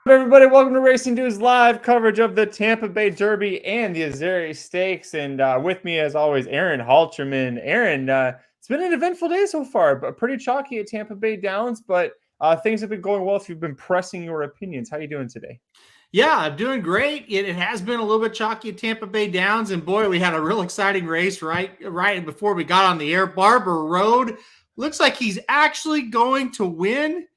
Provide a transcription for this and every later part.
Everybody, welcome to Racing News Live coverage of the Tampa Bay Derby and the Azeri Stakes. And with me, as always, Aaron Halterman. Aaron, it's been an eventful day so far, but pretty chalky at Tampa Bay Downs. But things have been going well if you've been pressing your opinions. How are you doing today? Yeah, I'm doing great. It has been a little bit chalky at Tampa Bay Downs, and boy, we had a real exciting race right before we got on the air. Barber Road looks like he's actually going to win,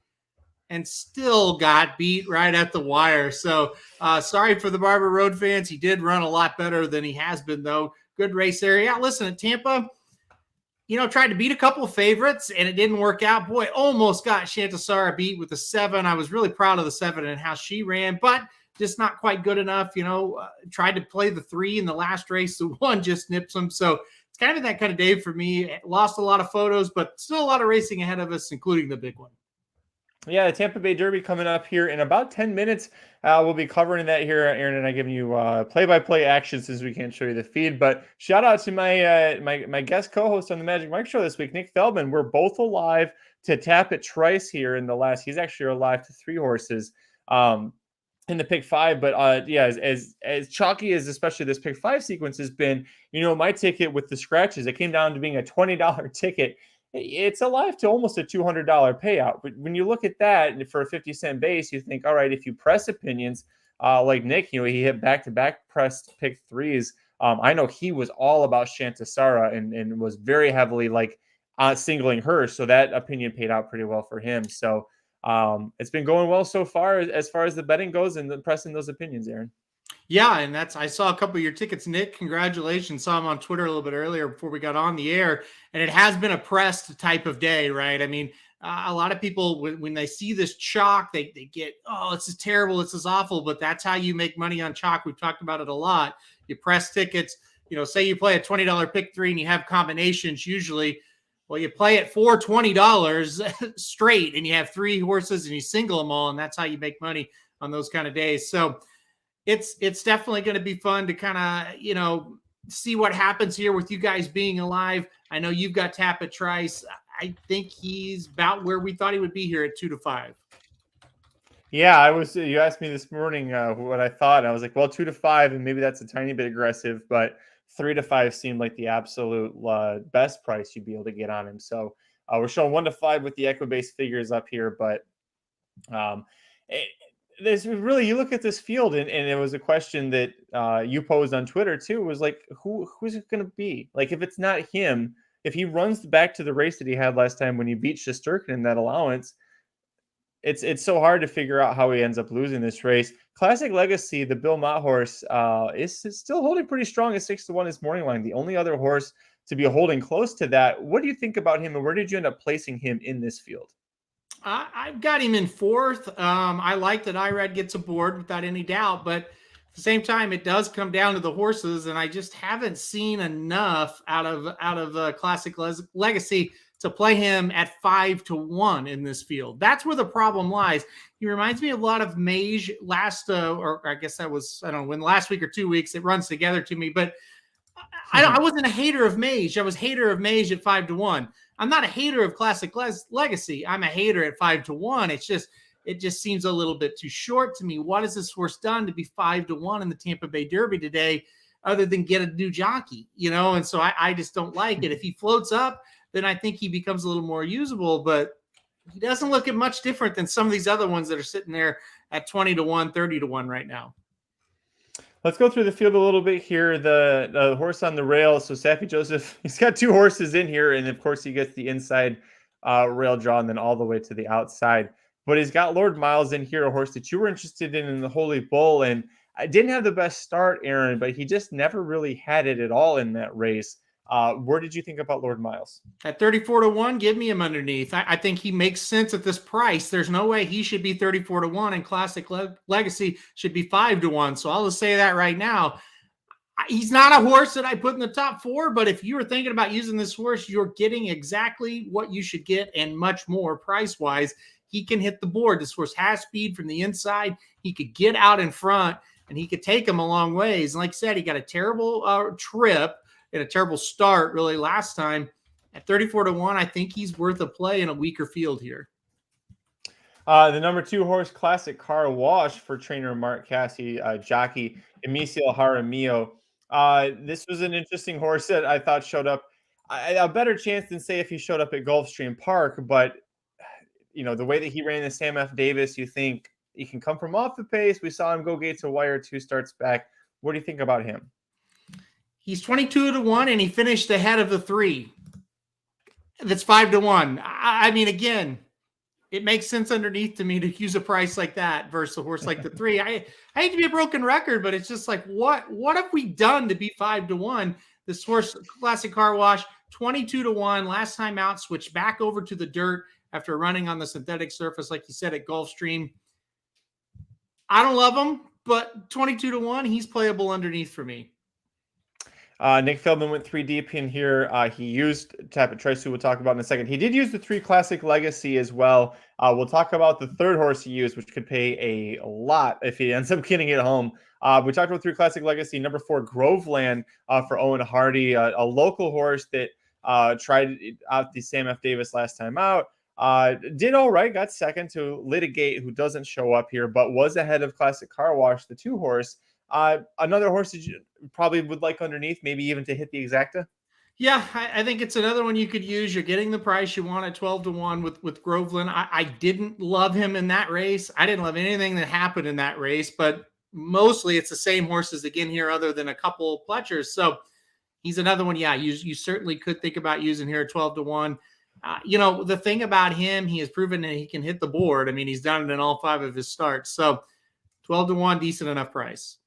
and still got beat right at the wire. So sorry for the Barber Road fans. He did run a lot better than he has been, though. Good race there. Yeah, listen, at Tampa, tried to beat a couple of favorites, and it didn't work out. Boy, almost got Shantasara beat with the 7. I was really proud of the 7 and how she ran, but just not quite good enough. Tried to play the 3 in the last race. The 1 just nips him. So it's kind of that kind of day for me. Lost a lot of photos, but still a lot of racing ahead of us, including the big one. Yeah, the Tampa Bay Derby coming up here in about 10 minutes. We'll be covering that here. Aaron and I giving you play-by-play action since we can't show you the feed. But shout out to my guest co-host on the Magic Mike Show this week, Nick Feldman. We're both alive to tap at Trice here in the last. He's actually alive to 3 horses in the pick 5. But yeah, as chalky as especially this pick 5 sequence has been, my ticket with the scratches, it came down to being a $20 ticket. It's alive to almost a $200 payout. But when you look at that and for a 50-cent base, you think, all right, if you press opinions like Nick, he hit back-to-back pressed pick 3s. I know he was all about Shantasara and was very heavily singling her. So that opinion paid out pretty well for him. So it's been going well so far as the betting goes and pressing those opinions, Aaron. Yeah, and I saw a couple of your tickets, Nick. Congratulations. Saw him on Twitter a little bit earlier before we got on the air. And it has been a pressed type of day, right? I mean, a lot of people, when they see this chalk, they get, oh, this is terrible, this is awful. But that's how you make money on chalk. We've talked about it a lot. You press tickets, say you play a $20 pick 3 and you have combinations usually. Well, you play it for $20 straight and you have 3 horses and you single them all. And that's how you make money on those kind of days. So it's definitely going to be fun to kind of, see what happens here with you guys being alive. I know you've got Tap at Trice. I think he's about where we thought he would be here at 2 to 5. Yeah, you asked me this morning what I thought. I was like, well, 2 to 5, and maybe that's a tiny bit aggressive, but 3 to 5 seemed like the absolute best price you'd be able to get on him. So we're showing 1 to 5 with the Equibase figures up here, but there's really, you look at this field and it was a question that you posed on Twitter too, was like, who's it going to be? Like, if it's not him, if he runs back to the race that he had last time when he beat Shesterkin in that allowance, it's so hard to figure out how he ends up losing this race. Classic Legacy, the Bill Mott horse, is still holding pretty strong at 6 to 1 this morning line. The only other horse to be holding close to that. What do you think about him, and where did you end up placing him in this field? I've got him in 4th. I like that IRAD gets aboard without any doubt, but at the same time, it does come down to the horses, and I just haven't seen enough out of Classic Legacy to play him at 5 to 1 in this field. That's where the problem lies. He reminds me a lot of Mage or I guess that was, I don't know, when last week or 2 weeks, it runs together to me, but I wasn't a hater of Mage. I was a hater of Mage at 5 to 1. I'm not a hater of Classic Legacy. I'm a hater at 5 to 1. It just seems a little bit too short to me. What has this horse done to be 5 to 1 in the Tampa Bay Derby today, other than get a new jockey? And so I just don't like it. If he floats up, then I think he becomes a little more usable. But he doesn't look at much different than some of these other ones that are sitting there at 20 to 1, 30 to 1 right now. Let's go through the field a little bit here. The horse on the rail. So Saffie Joseph, he's got 2 horses in here, and of course he gets the inside rail draw and then all the way to the outside. But he's got Lord Miles in here, a horse that you were interested in the Holy Bull, and I didn't have the best start, Aaron, but he just never really had it at all in that race. Where did you think about Lord Miles? At 34 to 1, give me him underneath. I think he makes sense at this price. There's no way he should be 34 to 1, and Classic Legacy should be 5 to 1. So I'll just say that right now. He's not a horse that I put in the top 4, but if you were thinking about using this horse, you're getting exactly what you should get and much more price-wise. He can hit the board. This horse has speed from the inside. He could get out in front, and he could take him a long ways. And like I said, he got a terrible trip and a terrible start really last time. At 34 to 1, I think he's worth a play in a weaker field here. The number 2 horse, Classic Car Wash for trainer Mark Cassie, jockey Emicio Jaramillo. This was an interesting horse that I thought showed up a better chance than say if he showed up at Gulfstream Park, but the way that he ran the Sam F. Davis, you think he can come from off the pace. We saw him go gate to wire 2 starts back. What do you think about him? He's 22-1 and he finished ahead of the 3. That's 5-1. I mean, again, it makes sense underneath to me to use a price like that versus a horse like the 3. I hate to be a broken record, but it's just like, what have we done to be 5-1? This horse, Classic Car Wash, 22-1. Last time out, switched back over to the dirt after running on the synthetic surface, like you said, at Gulfstream. I don't love him, but 22-1, he's playable underneath for me. Nick Feldman went 3 deep in here. He used Tap It Trice, who we'll talk about in a second. He did use the 3 Classic Legacy as well. We'll talk about the 3rd horse he used, which could pay a lot if he ends up getting it home. We talked about 3 Classic Legacy. Number 4, Groveland for Owen Hardy, a local horse that tried out the Sam F. Davis last time out. Did all right, got second to Litigate, who doesn't show up here, but was ahead of Classic Car Wash, the 2 horse. Another horse that you probably would like underneath, maybe even to hit the exacta. Yeah, I think it's another one you could use. You're getting the price you want at 12-1 with Groveland. I didn't love him in that race. I didn't love anything that happened in that race, but mostly it's the same horses again here, other than a couple of Pletchers. So he's another one. Yeah, you certainly could think about using here at 12-1. The thing about him, he has proven that he can hit the board. I mean, he's done it in all 5 of his starts. So 12-1, decent enough price.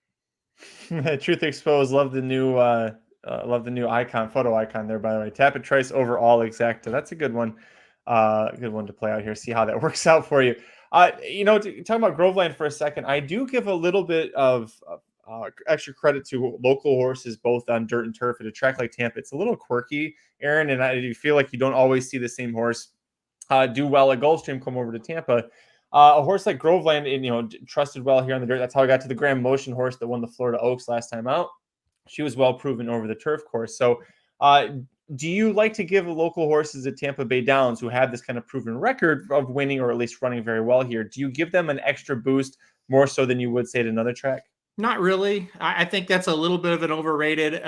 Truth Exposed. Love the new icon, photo icon there, by the way. Tap It Trice overall exacta. That's a good one. Good one to play out here. See how that works out for you. Talking about Groveland for a second, I do give a little bit of extra credit to local horses, both on dirt and turf at a track like Tampa. It's a little quirky, Aaron, and I do feel like you don't always see the same horse do well at Gulfstream come over to Tampa. A horse like Groveland, trusted well here on the dirt. That's how I got to the Grand Motion horse that won the Florida Oaks last time out. She was well proven over the turf course. So do you like to give local horses at Tampa Bay Downs who have this kind of proven record of winning or at least running very well here? Do you give them an extra boost more so than you would say at another track? Not really. I think that's a little bit of an overrated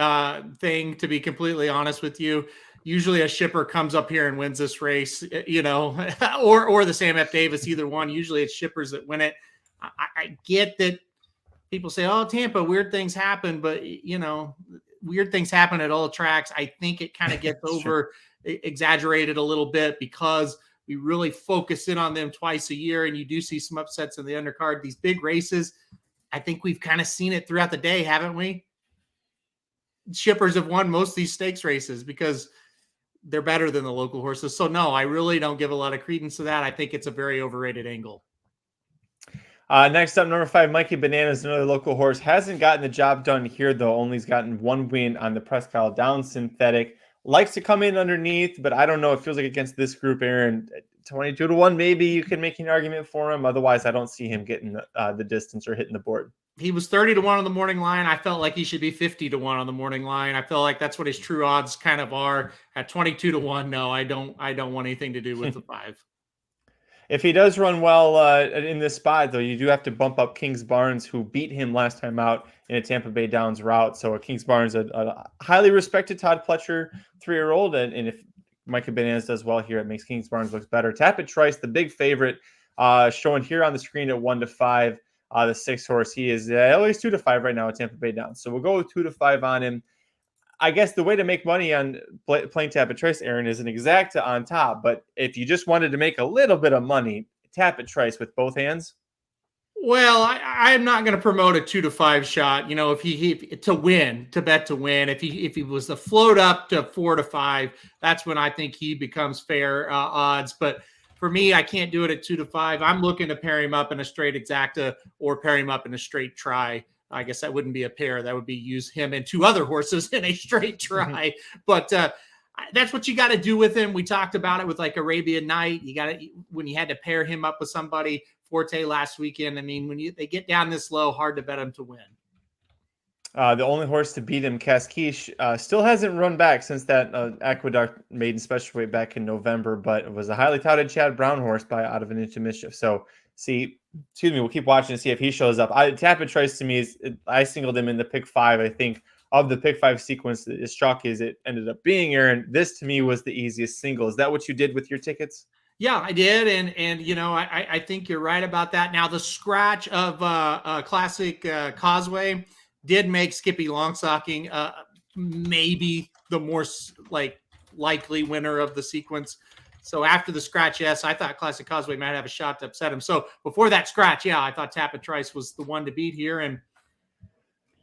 thing, to be completely honest with you. Usually a shipper comes up here and wins this race, or the Sam F. Davis, either one. Usually it's shippers that win it. I get that people say, oh, Tampa, weird things happen, but, weird things happen at all tracks. I think it kind of gets over exaggerated a little bit because we really focus in on them twice a year, and you do see some upsets in the undercard. These big races, I think we've kind of seen it throughout the day, haven't we? Shippers have won most of these stakes races because they're better than the local horses. So no, I really don't give a lot of credence to that. I think it's a very overrated angle. Next up, number 5, Mikey Bananas, another local horse. Hasn't gotten the job done here, though. Only's gotten 1 win on the Presque Isle Downs synthetic. Likes to come in underneath, but I don't know. It feels like against this group, Aaron, 22-1, maybe you can make an argument for him. Otherwise, I don't see him getting the distance or hitting the board. He was 30-1 on the morning line. I felt like he should be 50-1 on the morning line. I feel like that's what his true odds kind of are. At 22-1, no, I don't want anything to do with the 5. If he does run well in this spot, though, you do have to bump up Kings Barnes, who beat him last time out in a Tampa Bay Downs route. So Kings Barnes, a highly respected Todd Pletcher 3-year-old, and if Micah Bananas does well here, it makes Kings Barnes look better. Tap It Trice, the big favorite, showing here on the screen at 1-5. The 6 horse, he is at least 2-5 right now at Tampa Bay Downs. So we'll go with 2-5 on him. I guess the way to make money on playing Tap It Trice, Aaron, is an exacta on top. But if you just wanted to make a little bit of money, Tap It Trice with both hands. Well, I'm not going to promote a 2-5 shot. If he to bet to win. If he was to float up to 4-5, that's when I think he becomes fair odds. But for me, I can't do it at 2-5. I'm looking to pair him up in a straight exacta or pair him up in a straight try. I guess that wouldn't be a pair. That would be use him and 2 other horses in a straight try. But that's what you got to do with him. We talked about it with like Arabian Night. You got to, when you had to pair him up with somebody, Forte last weekend. I mean, when they get down this low, hard to bet him to win. The only horse to beat him, Casquiche, still hasn't run back since that Aqueduct maiden special weight back in November, but it was a highly touted Chad Brown horse by Out of an Inch of Mischief. So, we'll keep watching to see if he shows up. Tapit Trice to me I singled him in the pick 5. I think of the pick 5 sequence, as chalky as it ended up being, Aaron, this to me was the easiest single. Is that what you did with your tickets? Yeah, I did, and I think you're right about that. Now the scratch of Classic Causeway did make Skippy Longstocking maybe the more likely winner of the sequence. So after the scratch, yes, I thought Classic Causeway might have a shot to upset him. So before that scratch, yeah, I thought Tapit Trice was the one to beat here. And,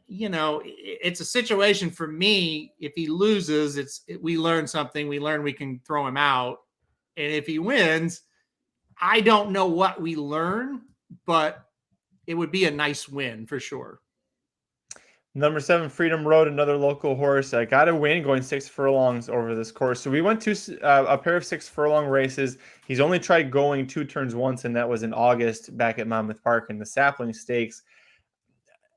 it's a situation for me. If he loses, we learn something. We learn we can throw him out. And if he wins, I don't know what we learn, but it would be a nice win for sure. Number 7, Freedom Road, another local horse. I got a win going 6 furlongs over this course. So we went to a pair of 6 furlong races. He's only tried going 2 turns once, and that was in August back at Monmouth Park in the Sapling Stakes.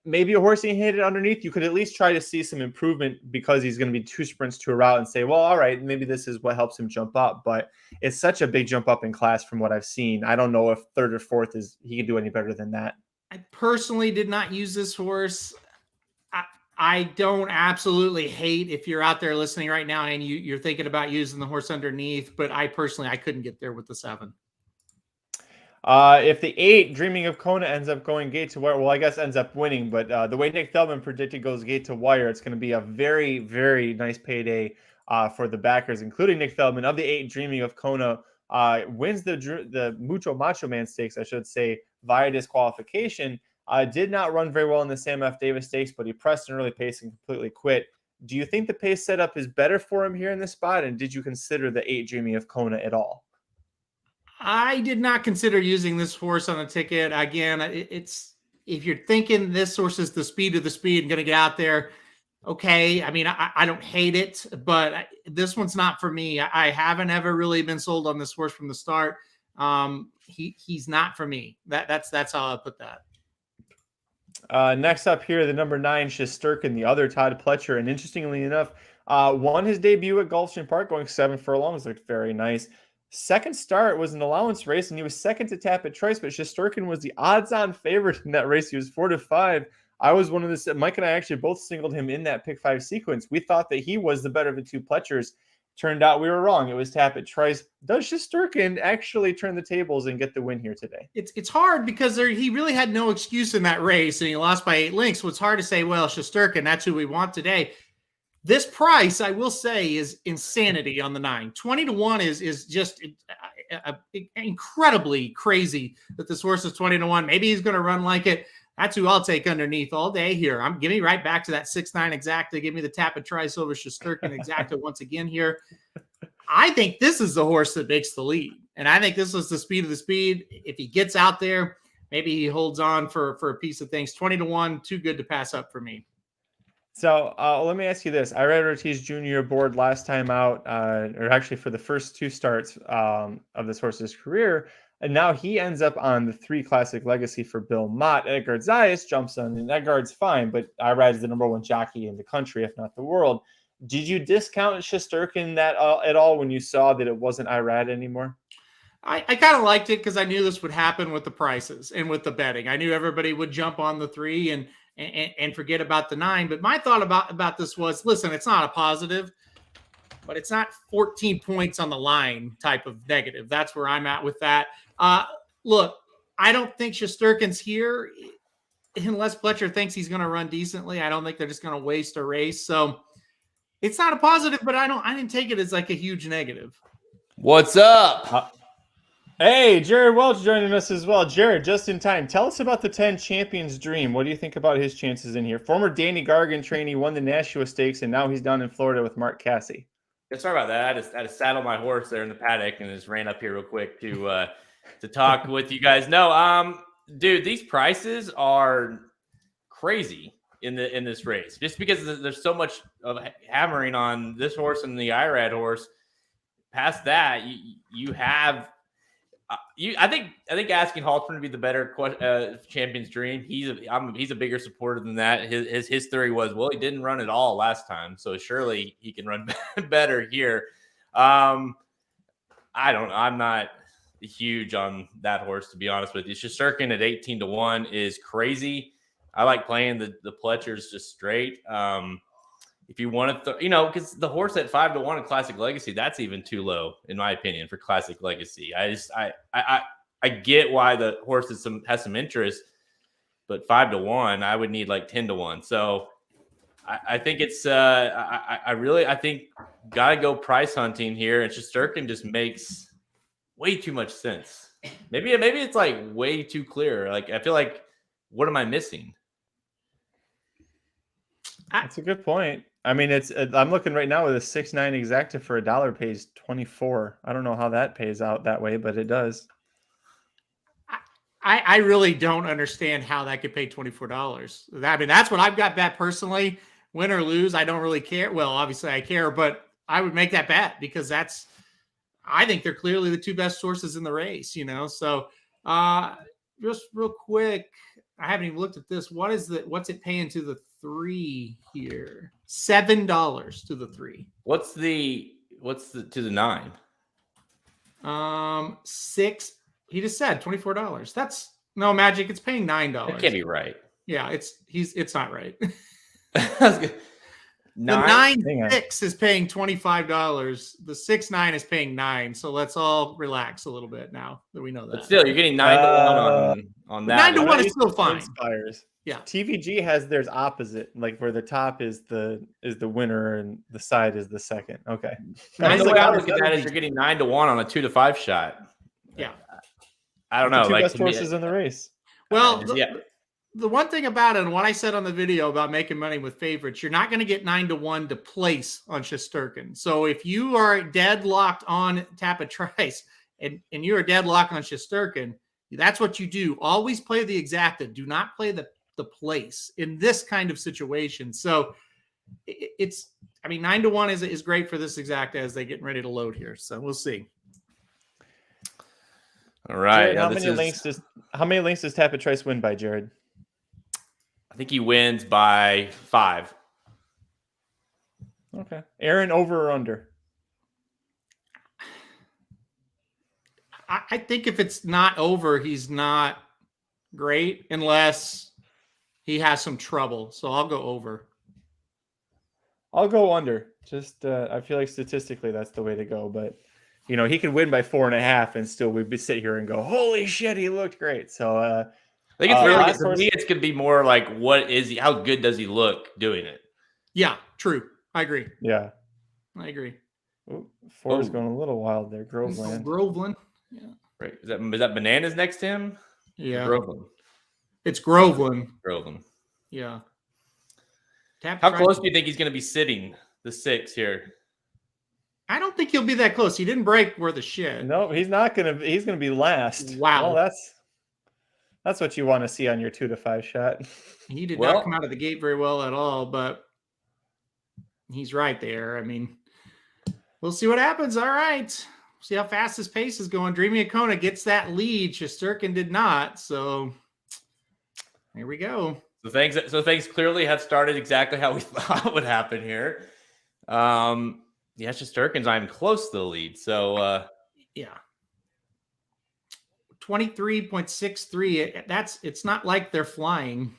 Maybe a horse he hit it underneath. You could at least try to see some improvement because he's going to be 2 sprints to a route and say, well, all right, maybe this is what helps him jump up. But it's such a big jump up in class from what I've seen. I don't know if 3rd or 4th he can do any better than that. I personally did not use this horse. I don't absolutely hate if you're out there listening right now and you're thinking about using the horse underneath, but I couldn't get there with the 7. If the 8, Dreaming of Kona, ends up going gate to wire, well, I guess ends up winning, but the way Nick Feldman predicted goes gate to wire, it's going to be a very, very nice payday for the backers, including Nick Feldman. Of the 8, Dreaming of Kona wins the Mucho Macho Man Stakes, I should say, via disqualification. Did not run very well in the Sam F. Davis Stakes, but he pressed an early pace and completely quit. Do you think the pace setup is better for him here in this spot? And did you consider the 8, Dreaming of Kona, at all? I did not consider using this horse on a ticket. Again, it's if you're thinking this horse is the speed of the speed and going to get out there, okay. I mean, I don't hate it, but this one's not for me. I haven't ever really been sold on this horse from the start. He's not for me. That's how I put that. Next up here, the number 9, Shesterkin, the other Todd Pletcher. And interestingly enough, won his debut at Gulfstream Park going 7 furlongs. Looked very nice. Second start was an allowance race, and he was second to Tapit Trice, but Shesterkin was the odds-on favorite in that race. He was 4-5. I was one of the Mike and I actually both singled him in that pick 5 sequence. We thought that he was the better of the 2 Pletchers. Turned out we were wrong. It was Tapit Trice. Does Shesterkin actually turn the tables and get the win here today? It's hard because he really had no excuse in that race, and he lost by 8 lengths. So it's hard to say, well, Shesterkin, that's who we want today. This price, I will say, is insanity on the 9. 20-1 is just incredibly crazy that this horse is 20-1. Maybe he's going to run like it. That's who I'll take underneath all day here. Give me right back to that 6-9 exacta. Give me the Tapit Trice over Shesterkin exacta once again here. I think this is the horse that makes the lead. And I think this is the speed of the speed. If he gets out there, maybe he holds on for a piece of things. 20-1, too good to pass up for me. So let me ask you this. Irad Ortiz Jr. aboard last time out, or actually for the first 2 starts of this horse's career. And now he ends up on the 3 Classic Legacy for Bill Mott. Edgard Zayas jumps on, and Edgard's fine, but Irad is the number 1 jockey in the country, if not the world. Did you discount Shesterkin that at all when you saw that it wasn't Irad anymore? I kind of liked it because I knew this would happen with the prices and with the betting. I knew everybody would jump on the 3 and forget about the 9. But my thought about this was, listen, it's not a positive, but it's not 14 points on the line type of negative. That's where I'm at with that. Look, I don't think Shesterkin's here unless Pletcher thinks he's going to run decently. I don't think they're just going to waste a race. So it's not a positive, but I didn't take it as like a huge negative. What's up? Hey, Jared Welch joining us as well. Jared, just in time. Tell us about the 10 Champions Dream. What do you think about his chances in here? Former Danny Gargan trainee, won the Nashua Stakes, and now he's down in Florida with Mark Cassie. Yeah, sorry about that. I just saddled my horse there in the paddock and just ran up here real quick to talk with you guys. No, dude, these prices are crazy in this race. Just because there's so much of hammering on this horse and the Irad horse. Past that, you have I think asking Haltman to be the better champion's dream. He's a bigger supporter than that. His theory was, well, he didn't run at all last time, so surely he can run better here. I don't know. I'm not huge on that horse, to be honest with you. Shesterkin at 18-1 is crazy. I like playing the Pletchers just straight. If you want to, because the horse at 5-1 in Classic Legacy, that's even too low, in my opinion, for Classic Legacy. I get why the horse has some interest, but 5-1, I would need like 10-1. So I think it's I think gotta go price hunting here, and Shesterkin just makes way too much sense. Maybe it's like way too clear. Like I feel like, what am I missing? That's a good point. I mean, I'm looking right now with a 6.9 exacta for $1 pays 24. I don't know how that pays out that way, but it does. I really don't understand how that could pay $24. I mean, that's what I've got bet personally. Win or lose, I don't really care. Well, obviously I care, but I would make that bet because I think they're clearly the two best sources in the race, So just real quick, I haven't even looked at this. What's it paying to the 3 here? $7 to the 3. What's the to the 9? 6. He just said $24. That's no magic. It's paying $9. That can't be right. Yeah, it's not right. The 9.6 is paying $25. The 6.9 is paying $9. So let's all relax a little bit now that we know that. But still, you're getting 9-1 on that. 9-1 is still fine. Inspires. Yeah. TVG has theirs opposite, like where the top is the winner and the side is the second. Okay. The way I look at that is you're getting 9-1 on a 2-5 shot. Yeah. I don't know. The two like best horses in the race. Well, the one thing about it, and what I said on the video about making money with favorites, you're not going to get 9-1 to place on Shesterkin. So if you are deadlocked on Tampa Trice and you're deadlocked on Shesterkin, that's what you do. Always play the exacta. Do not play the place in this kind of situation. So it's 9-1 is great for this exacta as they getting ready to load here. So we'll see. All right. Jared, how many lengths does Tampa Trice win by, Jared? I think he wins by 5. Okay. Aaron, over or under? I think if it's not over, he's not great unless he has some trouble. So I'll go over. I'll go under. Just I feel like statistically that's the way to go. But he could win by 4.5 and still we'd sit here and go, holy shit, he looked great. So I think it's really for me, it's gonna be more like how good does he look doing it? Yeah, true. I agree. Yeah. I agree. Ooh, 4 is going a little wild there. Groveland. Groveland. Yeah. Right. Is that Bananas next to him? Yeah. Groveland. It's Groveland. Groveland. Yeah. How close do you think he's going to be sitting the 6 here? I don't think he'll be that close. He didn't break worth a shit. No, he's not going to. He's going to be last. Wow. Well, that's what you want to see on your 2-5 shot. He did not come out of the gate very well at all, but he's right there. I mean, we'll see what happens. All right. See how fast his pace is going. Dreamy Akona gets that lead. Shesterkin did not. So here we go. So things clearly have started exactly how we thought would happen here. Shesterkin's not even close to the lead. So yeah. 23.63. It's not like they're flying.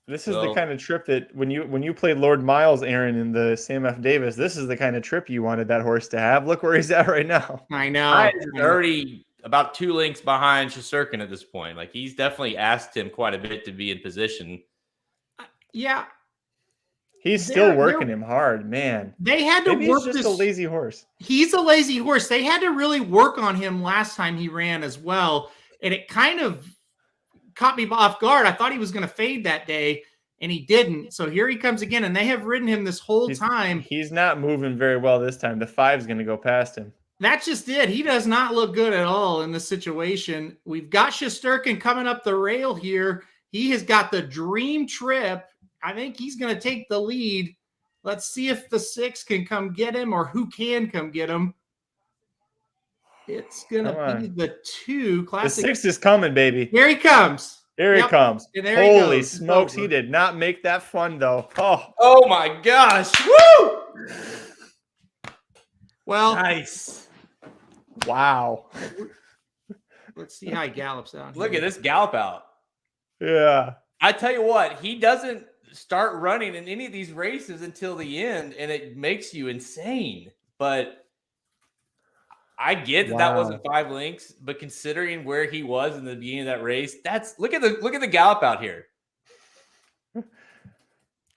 This is the kind of trip that when you played Lord Miles, Aaron, in the Sam F. Davis, this is the kind of trip you wanted that horse to have. Look where he's at right now. I know. He's already about 2 lengths behind Shesterkin at this point. Like he's definitely asked him quite a bit to be in position. Yeah. He's still working him hard, man. They had to work he's just a lazy horse. He's a lazy horse. They had to really work on him last time he ran as well. And it kind of caught me off guard. I thought he was going to fade that day, and he didn't. So here he comes again, and they have ridden him this whole time. He's not moving very well this time. The 5's going to go past him. That's just it. He does not look good at all in this situation. We've got Shesterkin coming up the rail here. He has got the dream trip. I think he's going to take the lead. Let's see if the 6 can come get him or who can come get him. It's going Come to be on. the 2 The classic. 6 is coming, baby. Here he comes. Here he Yep. comes. And there he Holy goes. It's smokes, he over. did not make that fun, though. Oh, Oh my gosh. Woo! Well, Nice. wow. let's see how he gallops out. Look here. at this gallop out. Yeah. I tell you what, he doesn't start running in any of these races until the end, and it makes you insane. But I get that that wasn't 5 lengths, but considering where he was in the beginning of that race, that's look at the gallop out here.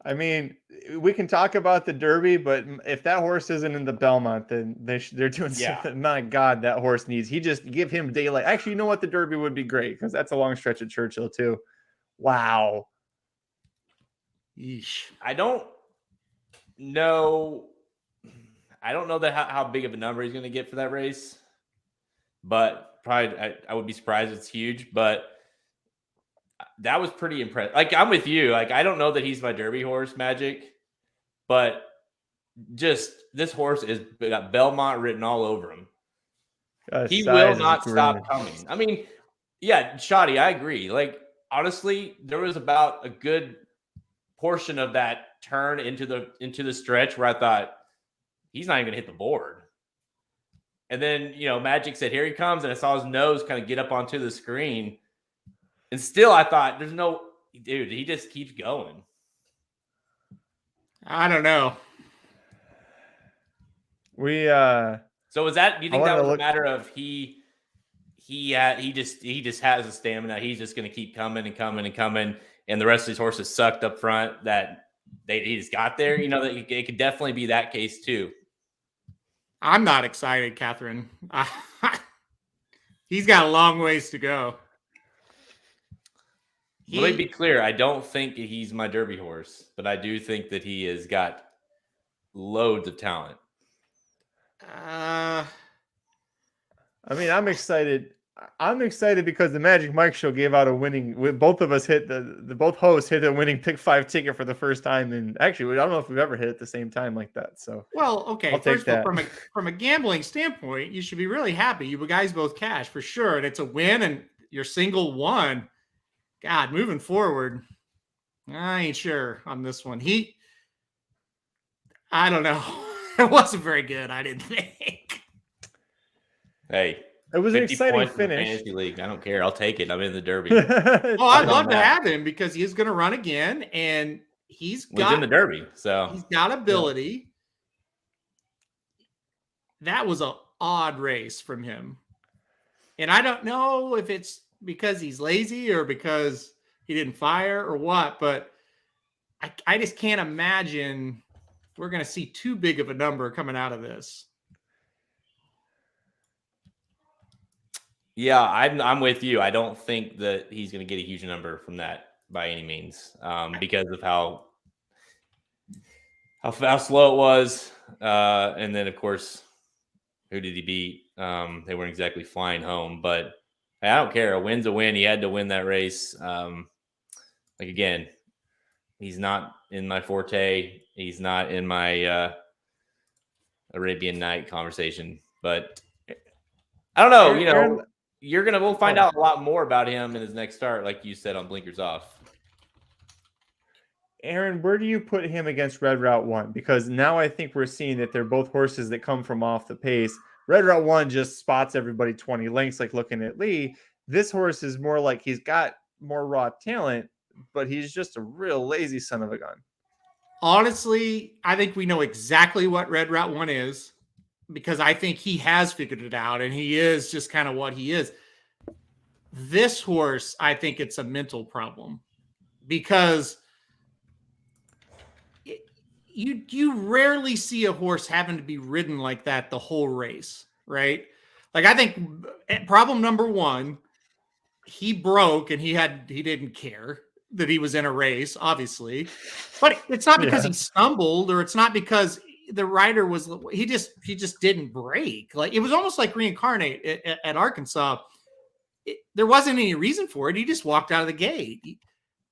I mean, we can talk about the Derby, but if that horse isn't in the Belmont, then they're doing something. My God, that horse needs. He just give him daylight. Actually, you know what? The Derby would be great because that's a long stretch at Churchill too. Wow. Yeesh. I don't know that how big of a number he's going to get for that race, but probably I would be surprised if it's huge. But that was pretty impressive. Like, I'm with you. Like, I don't know that he's my Derby horse, Magic, but just this horse is got Belmont written all over him. He will not stop coming. I mean, yeah, Shoddy, I agree. Like, honestly, there was about a good portion of that turn into the stretch where I thought he's not even gonna hit the board. And then, Magic said, here he comes, and I saw his nose kind of get up onto the screen. And still I thought there's no dude, he just keeps going. I don't know. So is that, do you think that was a matter of he just has a stamina, he's just gonna keep coming and coming and coming, and the rest of his horses sucked up front that he just got there? That it could definitely be that case too. I'm not excited, Catherine. He's got a long ways to go. Let me be clear. I don't think he's my Derby horse, but I do think that he has got loads of talent. I mean, I'm excited. I'm excited because the Magic Mike Show gave out a winning. Both of us hit both hosts hit a winning pick 5 ticket for the first time, and actually, I don't know if we've ever hit at the same time like that. So, well, okay. First of all, from a gambling standpoint, you should be really happy. You guys both cash for sure, and it's a win, and you're single one. God, moving forward, I ain't sure on this one. I don't know. It wasn't very good, I didn't think. Hey, it was an exciting finish. Fantasy league. I don't care. I'll take it. I'm in the Derby. Well, I'd love to have him because he's going to run again, and he's in the Derby, so he's got ability. Yeah. That was an odd race from him, and I don't know if it's because he's lazy or because he didn't fire or what, but I just can't imagine we're going to see too big of a number coming out of this. Yeah, I'm with you. I don't think that he's going to get a huge number from that by any means, because of how slow it was, and then of course, who did he beat? They weren't exactly flying home, but I don't care. A win's a win. He had to win that race. Again, he's not in my forte. He's not in my Arabian Night conversation. But I don't know. We'll find out a lot more about him in his next start, like you said on Blinkers Off. Aaron, where do you put him against Red Route 1? Because now I think we're seeing that they're both horses that come from off the pace. Red Route 1 just spots everybody 20 lengths, like looking at Lee. This horse is more like he's got more raw talent, but he's just a real lazy son of a gun. Honestly, I think we know exactly what Red Route 1 is because I think he has figured it out, and he is just kind of what he is. This horse, I think it's a mental problem because you rarely see a horse having to be ridden like that the whole race, right? Like, I think problem number one, he broke and he didn't care that he was in a race, obviously, but it's not because he stumbled, or it's not because the rider was, he just didn't break. Like, it was almost like Reincarnate at Arkansas. There wasn't any reason for it. He just walked out of the gate.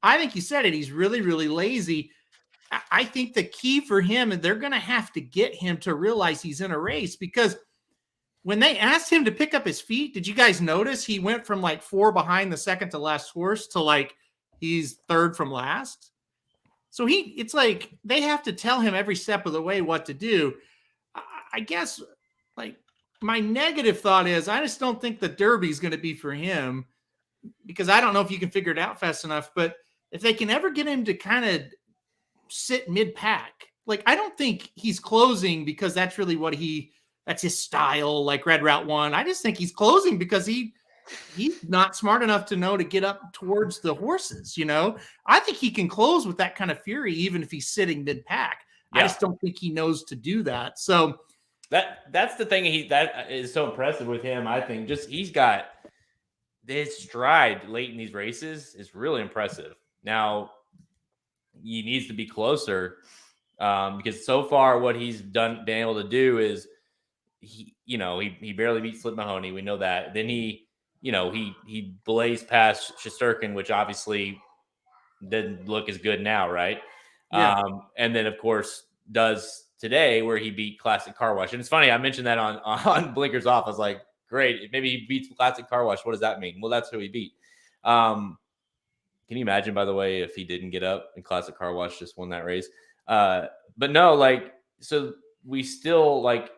I think you said it. He's really, really lazy. I think the key for him, and they're going to have to get him to realize he's in a race, because when they asked him to pick up his feet, did you guys notice he went from like 4 behind the second to last horse to like he's third from last? So it's like they have to tell him every step of the way what to do. I guess like my negative thought is I just don't think the Derby is going to be for him because I don't know if you can figure it out fast enough. But if they can ever get him to kind of sit mid-pack, like I don't think he's closing because that's really that's his style, like Red Route 1. I just think he's closing because he's not smart enough to know to get up towards the horses. I think he can close with that kind of fury, even if he's sitting mid-pack. Yeah. I just don't think he knows to do that. So that's the thing that is so impressive with him. I think just he's got his stride late in these races is really impressive. Now he needs to be closer because so far what he's been able to do is he barely beat Slip Mahoney. We know that. Then he blazed past Shesterkin, which obviously didn't look as good now, right? Yeah. And then of course does today where he beat Classic Car Wash. And it's funny, I mentioned that on Blinkers Off. I was like, great, maybe he beats Classic Car Wash. What does that mean? Well, that's who he beat. Can you imagine, by the way, if he didn't get up and Classic Car Wash just won that race? But no, like, so we still like,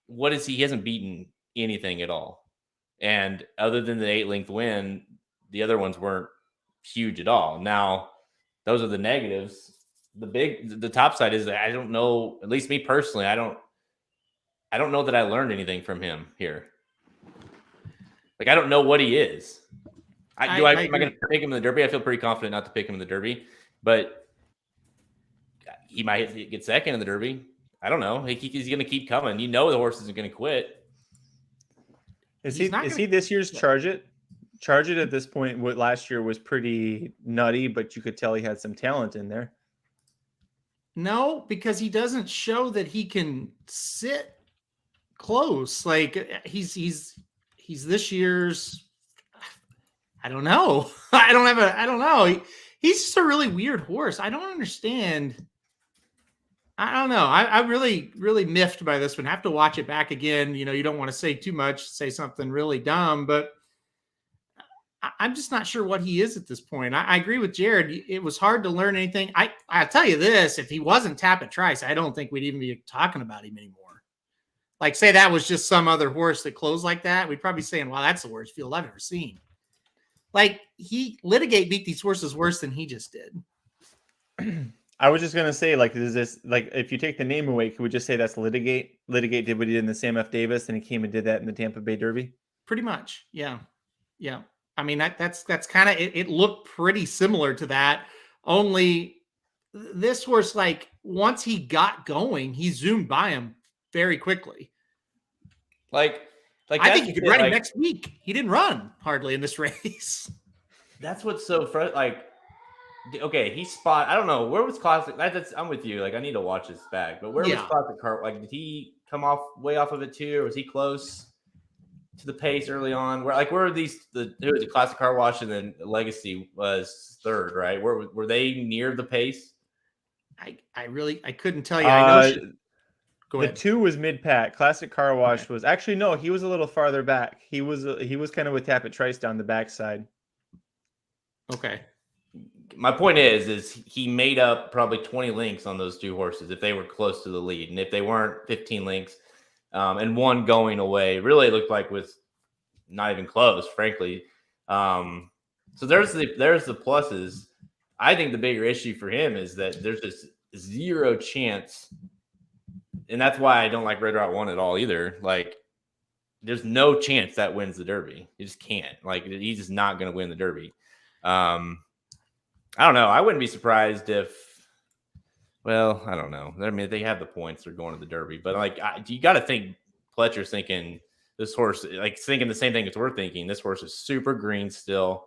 what is he? He hasn't beaten anything at all. And other than the 8-length win, the other ones weren't huge at all. Now, those are the negatives. The top side is that I don't know, at least me personally, I don't know that I learned anything from him here. Like, I don't know what he is. Am I going to pick him in the Derby? I feel pretty confident not to pick him in the Derby, but he might get second in the Derby. I don't know. He's going to keep coming. The horse isn't going to quit. Is he this year's Charge It? Charge It at this point, what last year was pretty nutty, but you could tell he had some talent in there. No, because he doesn't show that he can sit close. Like he's this year's. I don't know. I don't know. He's just a really weird horse. I don't understand. I don't know. I'm really, really miffed by this one. Have to watch it back again. You don't want to say too much, say something really dumb, but I'm just not sure what he is at this point. I agree with Jared. It was hard to learn anything. I'll tell you this, if he wasn't Tapit Trice, I don't think we'd even be talking about him anymore. Like, say that was just some other horse that closed like that, we'd probably be saying, wow, that's the worst field I've ever seen. Like, Litigate beat these horses worse than he just did. I was just going to say, like, is this, like, if you take the name away, could we just say that's Litigate? Litigate did what he did in the Sam F. Davis, and he came and did that in the Tampa Bay Derby? Pretty much, yeah. Yeah. I mean, that's kind of, it looked pretty similar to that. Only this horse, like, once he got going, he zoomed by him very quickly. Like I think you could run him next week. He didn't run hardly in this race. That's what's so like, okay, he spot. I don't know where was Classic. I'm with you. Like, I need to watch this back. But where was Classic Car? Like, did he come way off of it too, or was he close to the pace early on? Where are these? It was a Classic Car Wash, and then Legacy was third, right? Were they near the pace? I couldn't tell you. I know. Go ahead. The 2 was mid-pack. Classic Car Wash was actually no. He was a little farther back. He was kind of with Tapit Trice down the backside. Okay. My point is he made up probably 20 lengths on those 2 horses if they were close to the lead, and if they weren't, 15 lengths. And one going away really looked like was not even close, frankly. So there's the pluses. I think the bigger issue for him is that there's just zero chance, and that's why I don't like Red Route 1 at all either. Like, there's no chance that wins the Derby. You just can't. Like, he's just not going to win the Derby. I don't know. I wouldn't be surprised if. Well, I don't know. I mean, if they have the points, they're going to the Derby. But, like, you got to think Pletcher's thinking this horse, like, thinking the same thing as we're thinking. This horse is super green still.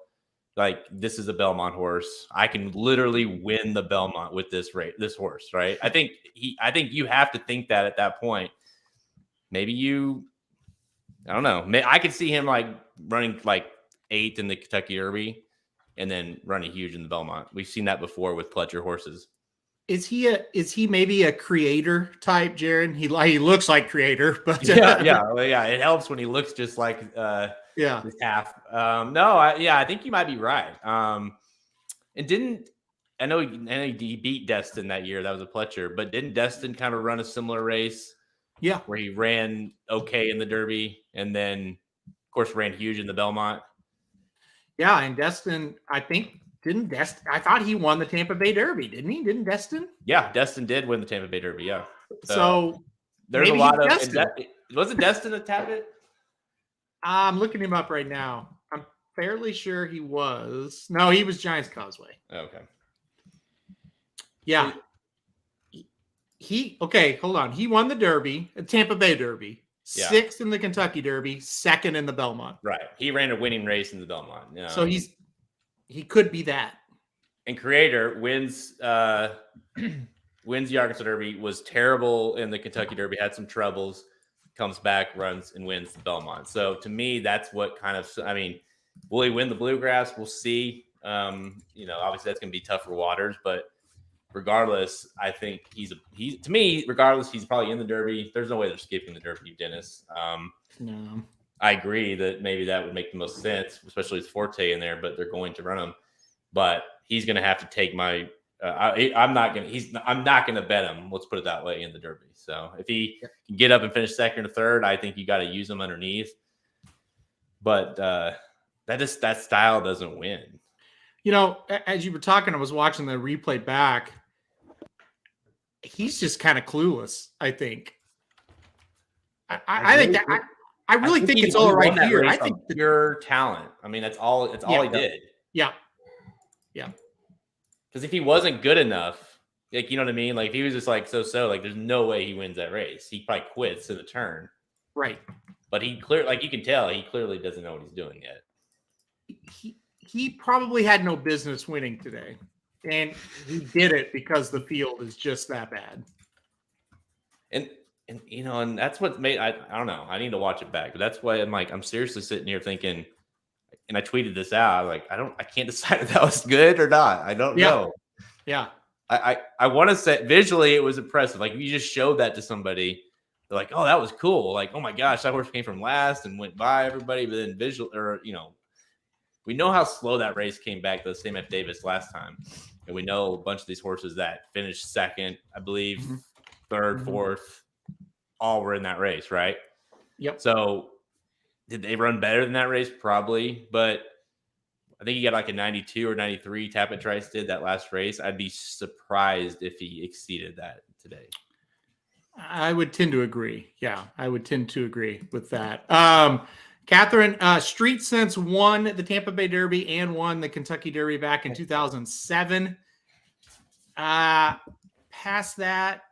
Like, this is a Belmont horse. I can literally win the Belmont with this horse, right? I think you have to think that at that point. Maybe I don't know. I could see him, like, running, like, 8th in the Kentucky Derby and then running huge in the Belmont. We've seen that before with Pletcher horses. Is he maybe a creator type, Jared? He looks like creator, but yeah. It helps when he looks just like yeah. his half. I think you might be right. And didn't I know he beat Destin that year? That was a Pletcher, but didn't Destin kind of run a similar race? Yeah, where he ran okay in the Derby, and then of course ran huge in the Belmont. Yeah, and Destin, I think. I thought he won the Tampa Bay Derby, didn't he? Didn't Destin? Yeah, Destin did win the Tampa Bay Derby. Yeah. So there's a lot of wasn't Destin a Tabit? I'm looking him up right now. I'm fairly sure he was. No, he was Giants Causeway. Okay. Yeah. Hold on. He won the Derby, the Tampa Bay Derby, 6th in the Kentucky Derby, 2nd in the Belmont. Right. He ran a winning race in the Belmont. So he could be that. And Creator wins wins the Arkansas Derby, was terrible in the Kentucky Derby, had some troubles, comes back, runs, and wins the Belmont. So to me, that's what kind of, I mean, will he win the Bluegrass? We'll see. Obviously that's going to be tougher waters, but regardless, I think to me, regardless, he's probably in the Derby. There's no way they're skipping the Derby, Dennis. No. I agree that maybe that would make the most sense, especially with Forte in there, but they're going to run him. But he's going to have to take my. I'm not going to bet him. Let's put it that way in the Derby. So if he can get up and finish second or third, I think you got to use him underneath. But that style doesn't win. As you were talking, I was watching the replay back. He's just kind of clueless, I think. I think that. I really think it's all right here. I think pure talent. I mean, that's all. It's all he did. Yeah. Because if he wasn't good enough, like, you know what I mean? Like, if he was just like so, like, there's no way he wins that race. He probably quits in the turn. Right. But you can tell, he clearly doesn't know what he's doing yet. He probably had no business winning today, and he did it because the field is just that bad. And that's what made I don't know. I need to watch it back, but that's why I'm seriously sitting here thinking, and I tweeted this out. Like, I can't decide if that was good or not. I don't know. Yeah. I want to say visually it was impressive. Like, if you just showed that to somebody, they're like, oh, that was cool. Like, oh my gosh, that horse came from last and went by everybody. But then we know how slow that race came back to the same F. Davis last time. And we know a bunch of these horses that finished second, I believe, third, fourth, all were in that race, right? Yep. So did they run better than that race? Probably. But I think he got like a 92 or 93. Tapit Trice did that last race. I'd be surprised if he exceeded that today. I would tend to agree. Yeah, I would tend to agree with that. Catherine, Street Sense won the Tampa Bay Derby and won the Kentucky Derby back in 2007. Past that,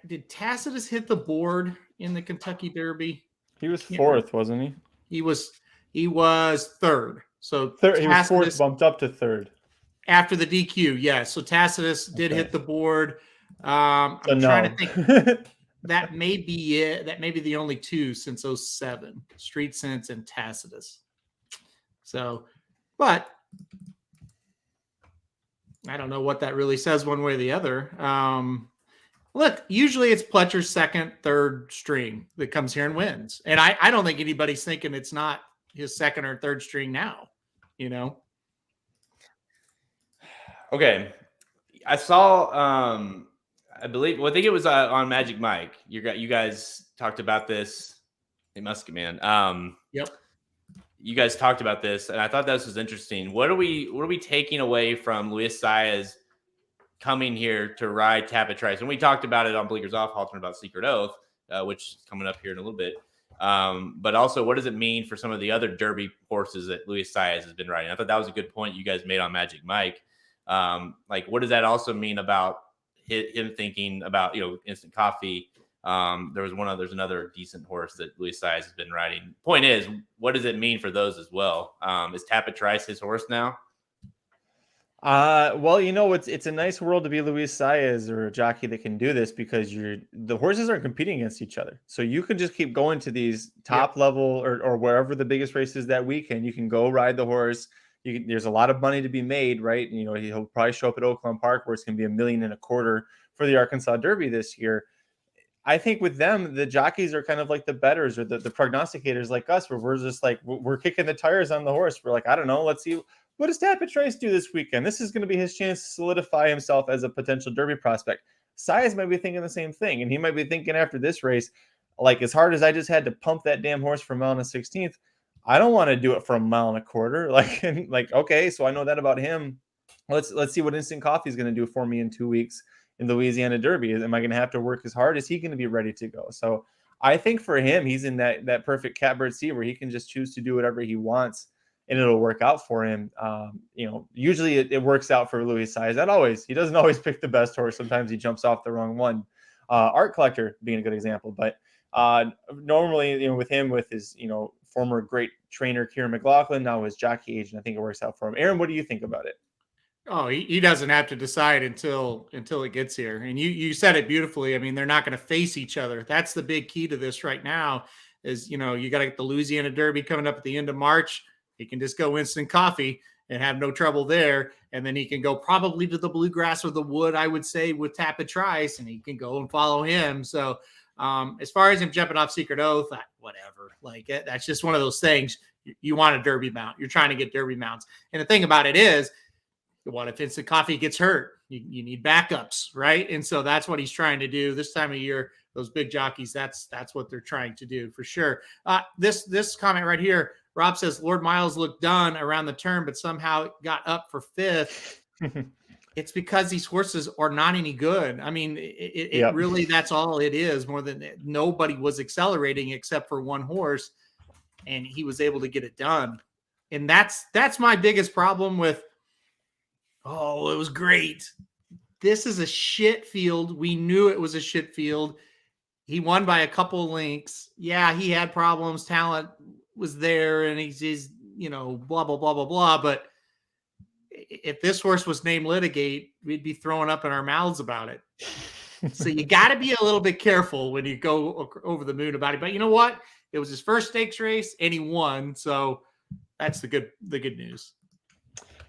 did Tacitus hit the board in the Kentucky Derby? He was fourth, wasn't he? He was third. So third, he was fourth, bumped up to third after the DQ. Yeah, so Tacitus did hit the board. I'm trying to think. That may be it. That may be the only two since 2007. Street Sense and Tacitus. So, but I don't know what that really says one way or the other. Look, usually it's Pletcher's second, third string that comes here and wins. And I don't think anybody's thinking it's not his second or third string now, Okay. I saw, I think it was on Magic Mike. You guys talked about this. Hey, Musket Man. Yep. You guys talked about this, and I thought this was interesting. What are we taking away from Luis Saez coming here to ride Tapit Trice? And we talked about it on Bleakers Off, talking about Secret Oath, which is coming up here in a little bit. But also, what does it mean for some of the other Derby horses that Luis Saez has been riding? I thought that was a good point you guys made on Magic Mike. What does that also mean about him thinking about, Instant Coffee? There's another decent horse that Luis Saez has been riding. Point is, what does it mean for those as well? Is Tapit Trice his horse now? Well, it's a nice world to be Luis Saez or a jockey that can do this, because the horses are competing against each other. So you can just keep going to these top level or wherever the biggest race is that weekend. You can go ride the horse. there's a lot of money to be made, right? You know, he'll probably show up at Oakland Park where it's going to be $1.25 million for the Arkansas Derby this year. I think with them, the jockeys are kind of like the bettors or the prognosticators like us, where we're just like, we're kicking the tires on the horse. We're like, I don't know. Let's see. What does Tapit Trice do this weekend? This is going to be his chance to solidify himself as a potential Derby prospect. Sias might be thinking the same thing. And he might be thinking after this race, like, as hard as I just had to pump that damn horse for a mile and a 16th, I don't want to do it for 1.25 miles. Like, okay, so I know that about him. Let's see what Instant Coffee is going to do for me in 2 weeks in the Louisiana Derby. Am I going to have to work as hard? Is he going to be ready to go? So I think for him, he's in that perfect catbird seat where he can just choose to do whatever he wants and it'll work out for him. Usually it works out for Louis Sias. He doesn't always pick the best horse. Sometimes he jumps off the wrong one. Art Collector being a good example, but normally, with him, with his, former great trainer, Kieran McLaughlin, now his jockey agent, I think it works out for him. Aaron, what do you think about it? Oh, he doesn't have to decide until it gets here. And you said it beautifully. I mean, they're not going to face each other. That's the big key to this right now is, you got to get the Louisiana Derby coming up at the end of March. He can just go Instant Coffee and have no trouble there. And then he can go probably to the Bluegrass or the Wood, I would say, with Tapit Trice, and he can go and follow him. So as far as him jumping off Secret Oath, whatever. Like, that's just one of those things. You want a Derby mount. You're trying to get Derby mounts. And the thing about it is, what if Instant Coffee gets hurt? You need backups, right? And so that's what he's trying to do this time of year. Those big jockeys, that's what they're trying to do for sure. This comment right here, Rob says Lord Miles looked done around the turn, but somehow got up for 5th. It's because these horses are not any good. I mean, it really, that's all it is. More than nobody was accelerating except for one horse, and he was able to get it done. And that's my biggest problem with. Oh, it was great. This is a shit field. We knew it was a shit field. He won by a couple of lengths. Yeah, he had problems. Talent was there, and he's blah, blah, blah, blah, blah. But if this horse was named Litigate, we'd be throwing up in our mouths about it. So you got to be a little bit careful when you go over the moon about it. But you know what? It was his first stakes race, and he won. So that's the good news.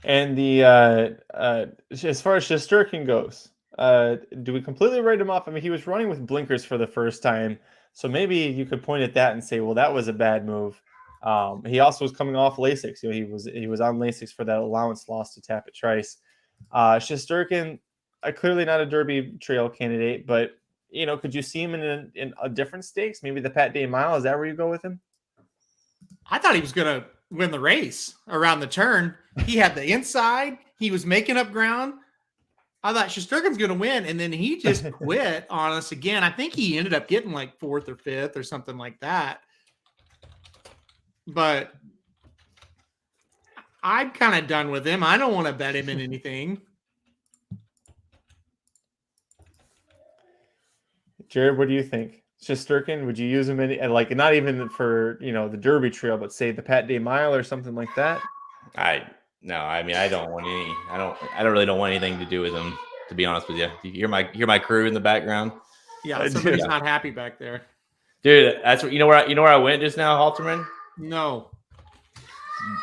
And the as far as Shesterkin goes, do we completely write him off? I mean, he was running with blinkers for the first time, so maybe you could point at that and say, well, that was a bad move. He also was coming off Lasix. He was on Lasix for that allowance loss to Tapit Trice. Shesterkin, clearly not a Derby trail candidate, but could you see him in a different stakes? Maybe the Pat Day Mile. Is that where you go with him? I thought he was going to win the race around the turn. He had the inside. He was making up ground. I thought Shesterkin's going to win, and then he just quit on us again. I think he ended up getting like 4th or 5th or something like that. But I'm kind of done with him. I don't want to bet him in anything. Jared, what do you think? Shesterkin, would you use him in, like, not even for the Derby trail, but say the Pat Day Mile or something like that? No, I mean, I don't really don't want anything to do with him, to be honest with you. You hear my crew in the background? Yeah, somebody's not happy back there. Dude, that's what where I went just now, Halterman? No.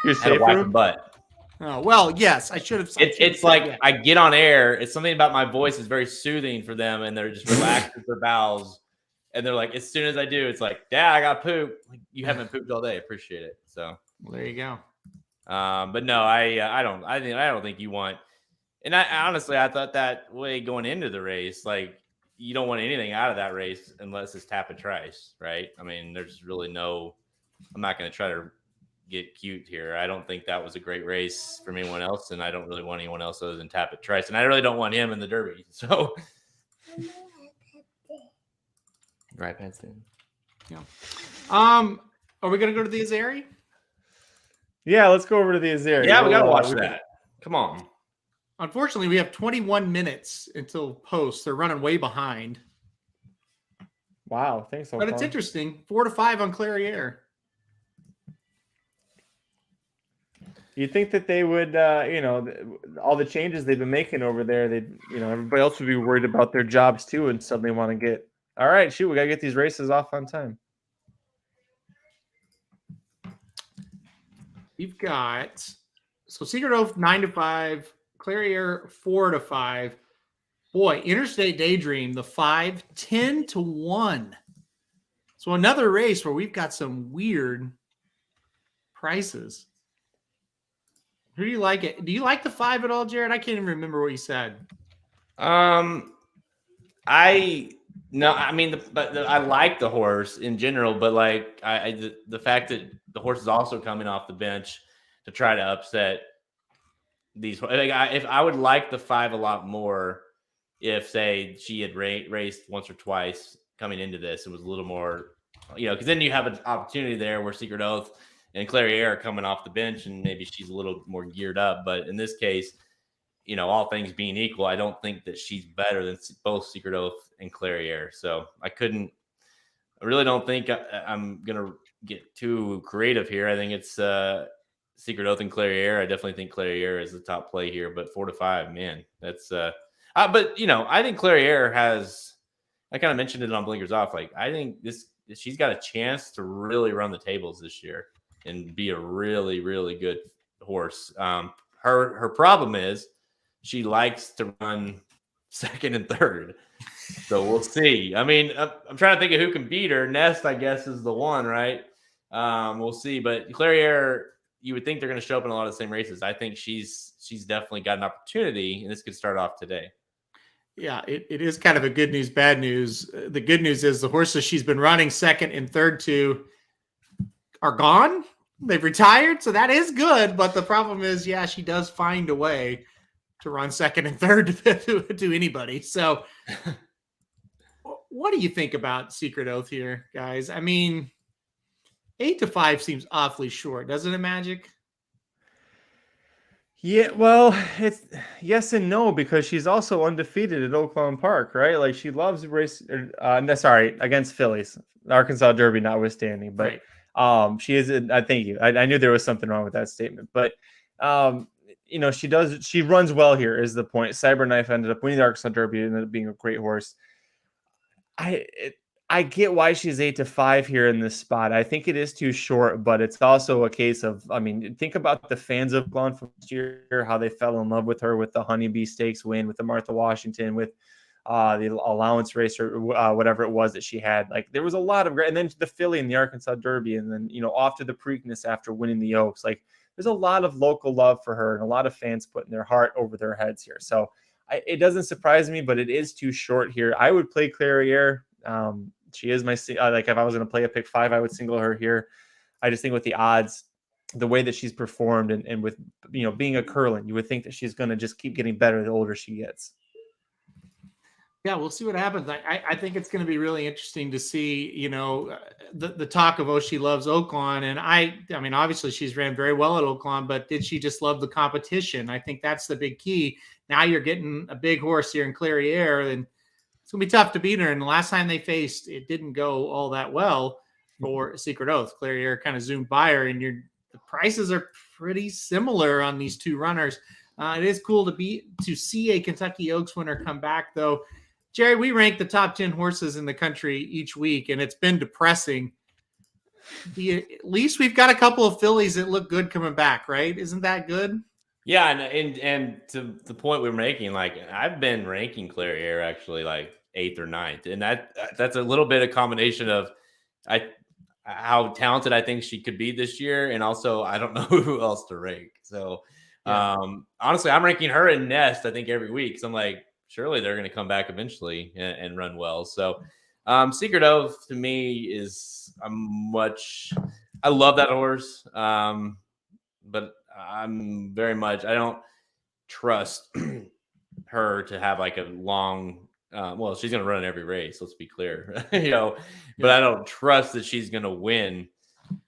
You're safe for him? Butt. Oh, well, yes, I should have said. It's like I get on air, it's something about my voice is very soothing for them, and they're just relaxed with their bowels. And they're like, as soon as I do, it's like, Dad, I got poop. Like, you haven't pooped all day. Appreciate it. So there you go. But no, I don't think you want. And I honestly, I thought that way going into the race, like, you don't want anything out of that race unless it's Tapit Trice, right? I mean, there's really no. I'm not going to try to get cute here. I don't think that was a great race from anyone else, and I don't really want anyone else other than Tapit Trice, and I really don't want him in the Derby. So. Right, pants in. Yeah. Are we gonna go to the Azeri? Yeah, let's go over to the Azeri. Yeah, we gotta watch that. Come on. Unfortunately, we have 21 minutes until post. They're running way behind. Wow, thanks so much. But it's interesting. 4 to 5 on Clairiere. You'd think that they would, all the changes they've been making over there, everybody else would be worried about their jobs too, and suddenly want to get. All right, shoot, we got to get these races off on time. We've got So Secret Oath 9-5, Clarier 4-5. Boy, Interstate Daydream, the 5, 10-1. So another race where we've got some weird prices. Who do you like it? Do you like the 5 at all, Jared? I can't even remember what you said. I like the horse in general, but like the fact that the horse is also coming off the bench to try to upset these. Like if I would like the 5 a lot more if, say, she had raced once or twice coming into this, it was a little more, because then you have an opportunity there where Secret Oath and Clarier are coming off the bench and maybe she's a little more geared up. But in this case, all things being equal, I don't think that she's better than both Secret Oath and Clarier. So I really don't think I'm going to get too creative here. I think it's Secret Oath and Clarier. I definitely think Clarier is the top play here, but 4-5, man, that's but I think Clarier has, I kind of mentioned it on Blinkers Off. Like, I think she's got a chance to really run the tables this year and be a really, really good horse. Her problem is she likes to run second and third. So we'll see. I mean, I'm trying to think of who can beat her. Nest, I guess, is the one, right? We'll see. But Clarier, you would think they're going to show up in a lot of the same races. I think she's definitely got an opportunity, and this could start off today. Yeah, it is kind of a good news, bad news. The good news is the horses she's been running second and third to are gone. They've retired, so that is good. But the problem is, she does find a way to run second and third to anybody. So what do you think about Secret Oath here, guys? I mean, 8-5 seems awfully short, doesn't it, Magic? Yeah, well, it's yes and no, because she's also undefeated at Oaklawn Park, right? Like, she loves race. Against Phillies, Arkansas Derby notwithstanding, but right. She is. I thank you. I knew there was something wrong with that statement, but she runs well here. Is the point? Cyberknife ended up winning the Arkansas Derby and ended up being a great horse. I get why she's 8-5 here in this spot. I think it is too short, but it's also a case of, think about the fans of Glenn from last year, how they fell in love with her with the Honeybee Stakes win, with the Martha Washington, with the allowance race or whatever it was that she had. Like, there was a lot of great, and then the Philly and the Arkansas Derby, and then, off to the Preakness after winning the Oaks. Like, there's a lot of local love for her and a lot of fans putting their heart over their heads here. So it doesn't surprise me, but it is too short here. I would play Clarier. She is my like, if I was going to play a pick 5, I would single her here. I just think with the odds, the way that she's performed and with, being a Curlin, you would think that she's going to just keep getting better the older she gets. Yeah, we'll see what happens. I think it's going to be really interesting to see, the talk of, she loves Oaklawn. And I mean, obviously she's ran very well at Oaklawn, but did she just love the competition? I think that's the big key. Now you're getting a big horse here in Clarier, and it's going to be tough to beat her. And the last time they faced, it didn't go all that well for Secret Oath. Clarier kind of zoomed by her, and the prices are pretty similar on these two runners. It is cool to see a Kentucky Oaks winner come back, though. Jerry, we rank the top 10 horses in the country each week, and it's been depressing. At least we've got a couple of fillies that look good coming back, right? Isn't that good? Yeah, and to the point we're making, like, I've been ranking Clarier actually like 8th or 9th, and that's a little bit of combination of how talented I think she could be this year, and also I don't know who else to rank. So honestly, I'm ranking her and Nest I think every week. So I'm like, surely they're going to come back eventually and run well. So Secret Oath to me is I love that horse, but I'm very much, I don't trust her to have like a long, she's going to run in every race. Let's be clear, but I don't trust that she's going to win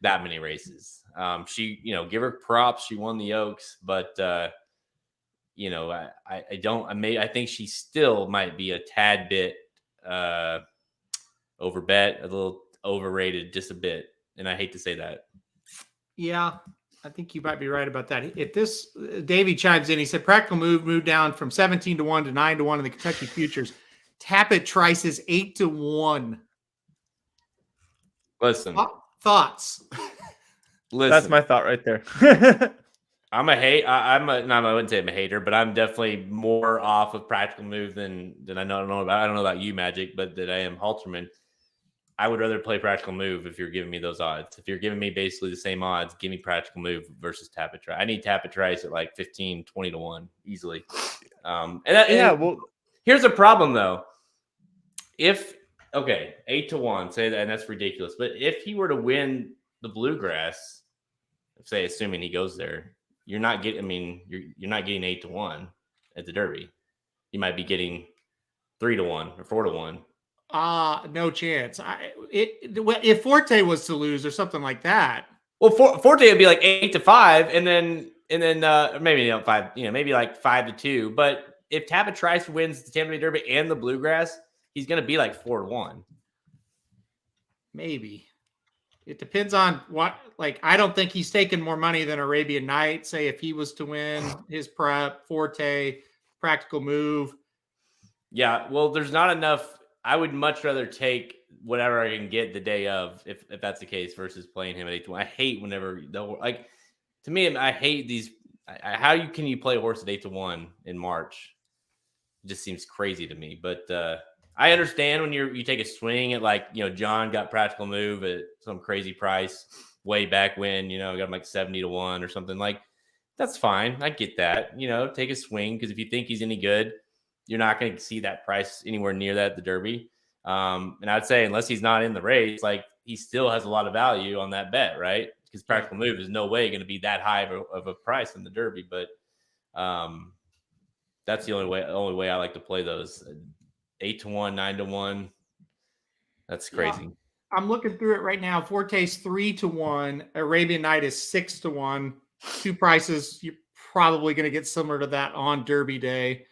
that many races. She, give her props. She won the Oaks, but I think she still might be a tad bit overbet, a little overrated, just a bit. And I hate to say that. Yeah. I think you might be right about that. If this, Davey chimes in, he said, practical moved down from 17-1 to 9-1 in the Kentucky futures. Tapit Trice is 8-1. Listen. Thoughts? Listen. That's my thought right there. I'm a hate. I'm a. No, I wouldn't say I'm a hater, but I'm definitely more off of Practical Move than I know about. I don't know about you, Magic, but that I am Halterman. I would rather play Practical Move if you're giving me those odds. If you're giving me basically the same odds, give me Practical Move versus Tap It Try. I need Tap It Trice at like 15, 20 to 1 easily. Well, here's a problem though. If 8 to 1, say that, and that's ridiculous. But if he were to win the Bluegrass, say assuming he goes there, you're not getting. I mean, you're not getting 8 to 1 at the Derby. You might be getting 3 to 1 or 4 to 1. No chance. If Forte was to lose or something like that. Well, Forte would be like 8 to 5, and then maybe 5. Maybe like 5 to 2. But if Tap It Trice wins the Tampa Bay Derby and the Bluegrass, he's going to be like 4 to 1. Maybe. It depends on what. Like, I don't think he's taking more money than Arabian Night. Say if he was to win his prep, Forte, Practical Move. Yeah, well, there's not enough. I would much rather take whatever I can get the day of, if that's the case, versus playing him at 8 to 1. I hate whenever to me, I hate these. How can you play a horse at 8 to 1 in March? It just seems crazy to me. But I understand when you take a swing at John got Practical Move at some crazy price way back when, got him like 70 to 1 or something. Like, that's fine. I get that. Take a swing, because if you think he's any good, you're not going to see that price anywhere near that at the Derby. And I'd say unless he's not in the race, like, he still has a lot of value on that bet, right? Because Practical Move is no way going to be that high of a price in the Derby. But that's the only way I like to play those. 8 to 1, 9 to 1. That's crazy. Yeah, I'm looking through it right now. Forte's 3 to 1. Arabian Night is 6 to 1. Two prices. You're probably going to get similar to that on Derby Day.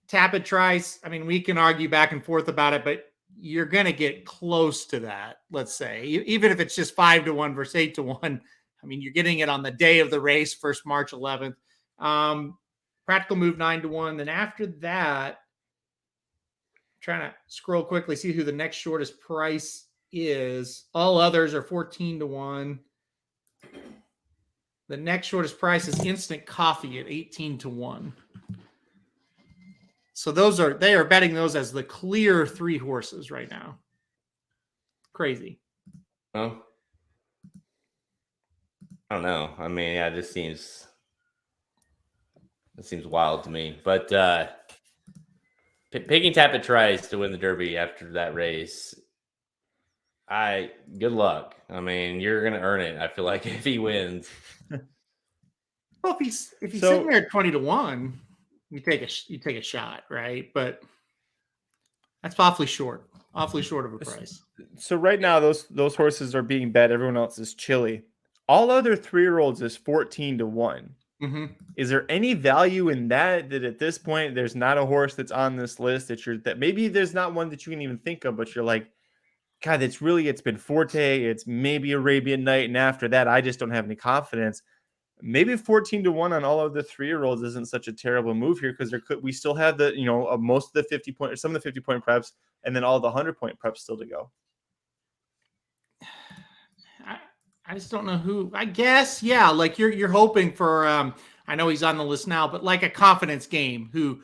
Tap It Trice. I mean, we can argue back and forth about it, but you're going to get close to that. Let's say, even if it's just 5 to 1 versus 8 to 1. I mean, you're getting it on the day of the race, first March 11th. Practical Move 9 to 1. Then after that, trying to scroll quickly, see who the next shortest price is. All others are 14 to 1. The next shortest price is Instant Coffee at 18 to 1. So they are betting those as the clear 3 horses right now. Crazy. Well, I don't know. I mean, yeah, it seems wild to me. But picking Tap It Trice to win the Derby after that race, good luck. I mean, you're gonna earn it. I feel like if he wins. Well, if he's sitting there at 20 to 1. You take a shot, right? But that's awfully short of a price. So right now, those horses are being bet. Everyone else is chilly. All other 3-year-olds is 14 to 1. Mm-hmm. Is there any value in that at this point there's not a horse that's on this list that maybe there's not one that you can even think of, but you're like, God, it's been Forte, it's maybe Arabian Night, and after that, I just don't have any confidence. Maybe 14 to 1 on all of the 3-year-olds isn't such a terrible move here, because we still have the most of the 50 point or some of the 50 point preps, and then all the 100 point preps still to go. I just don't know who. I guess like you're hoping for. I know he's on the list now, but like a confidence game who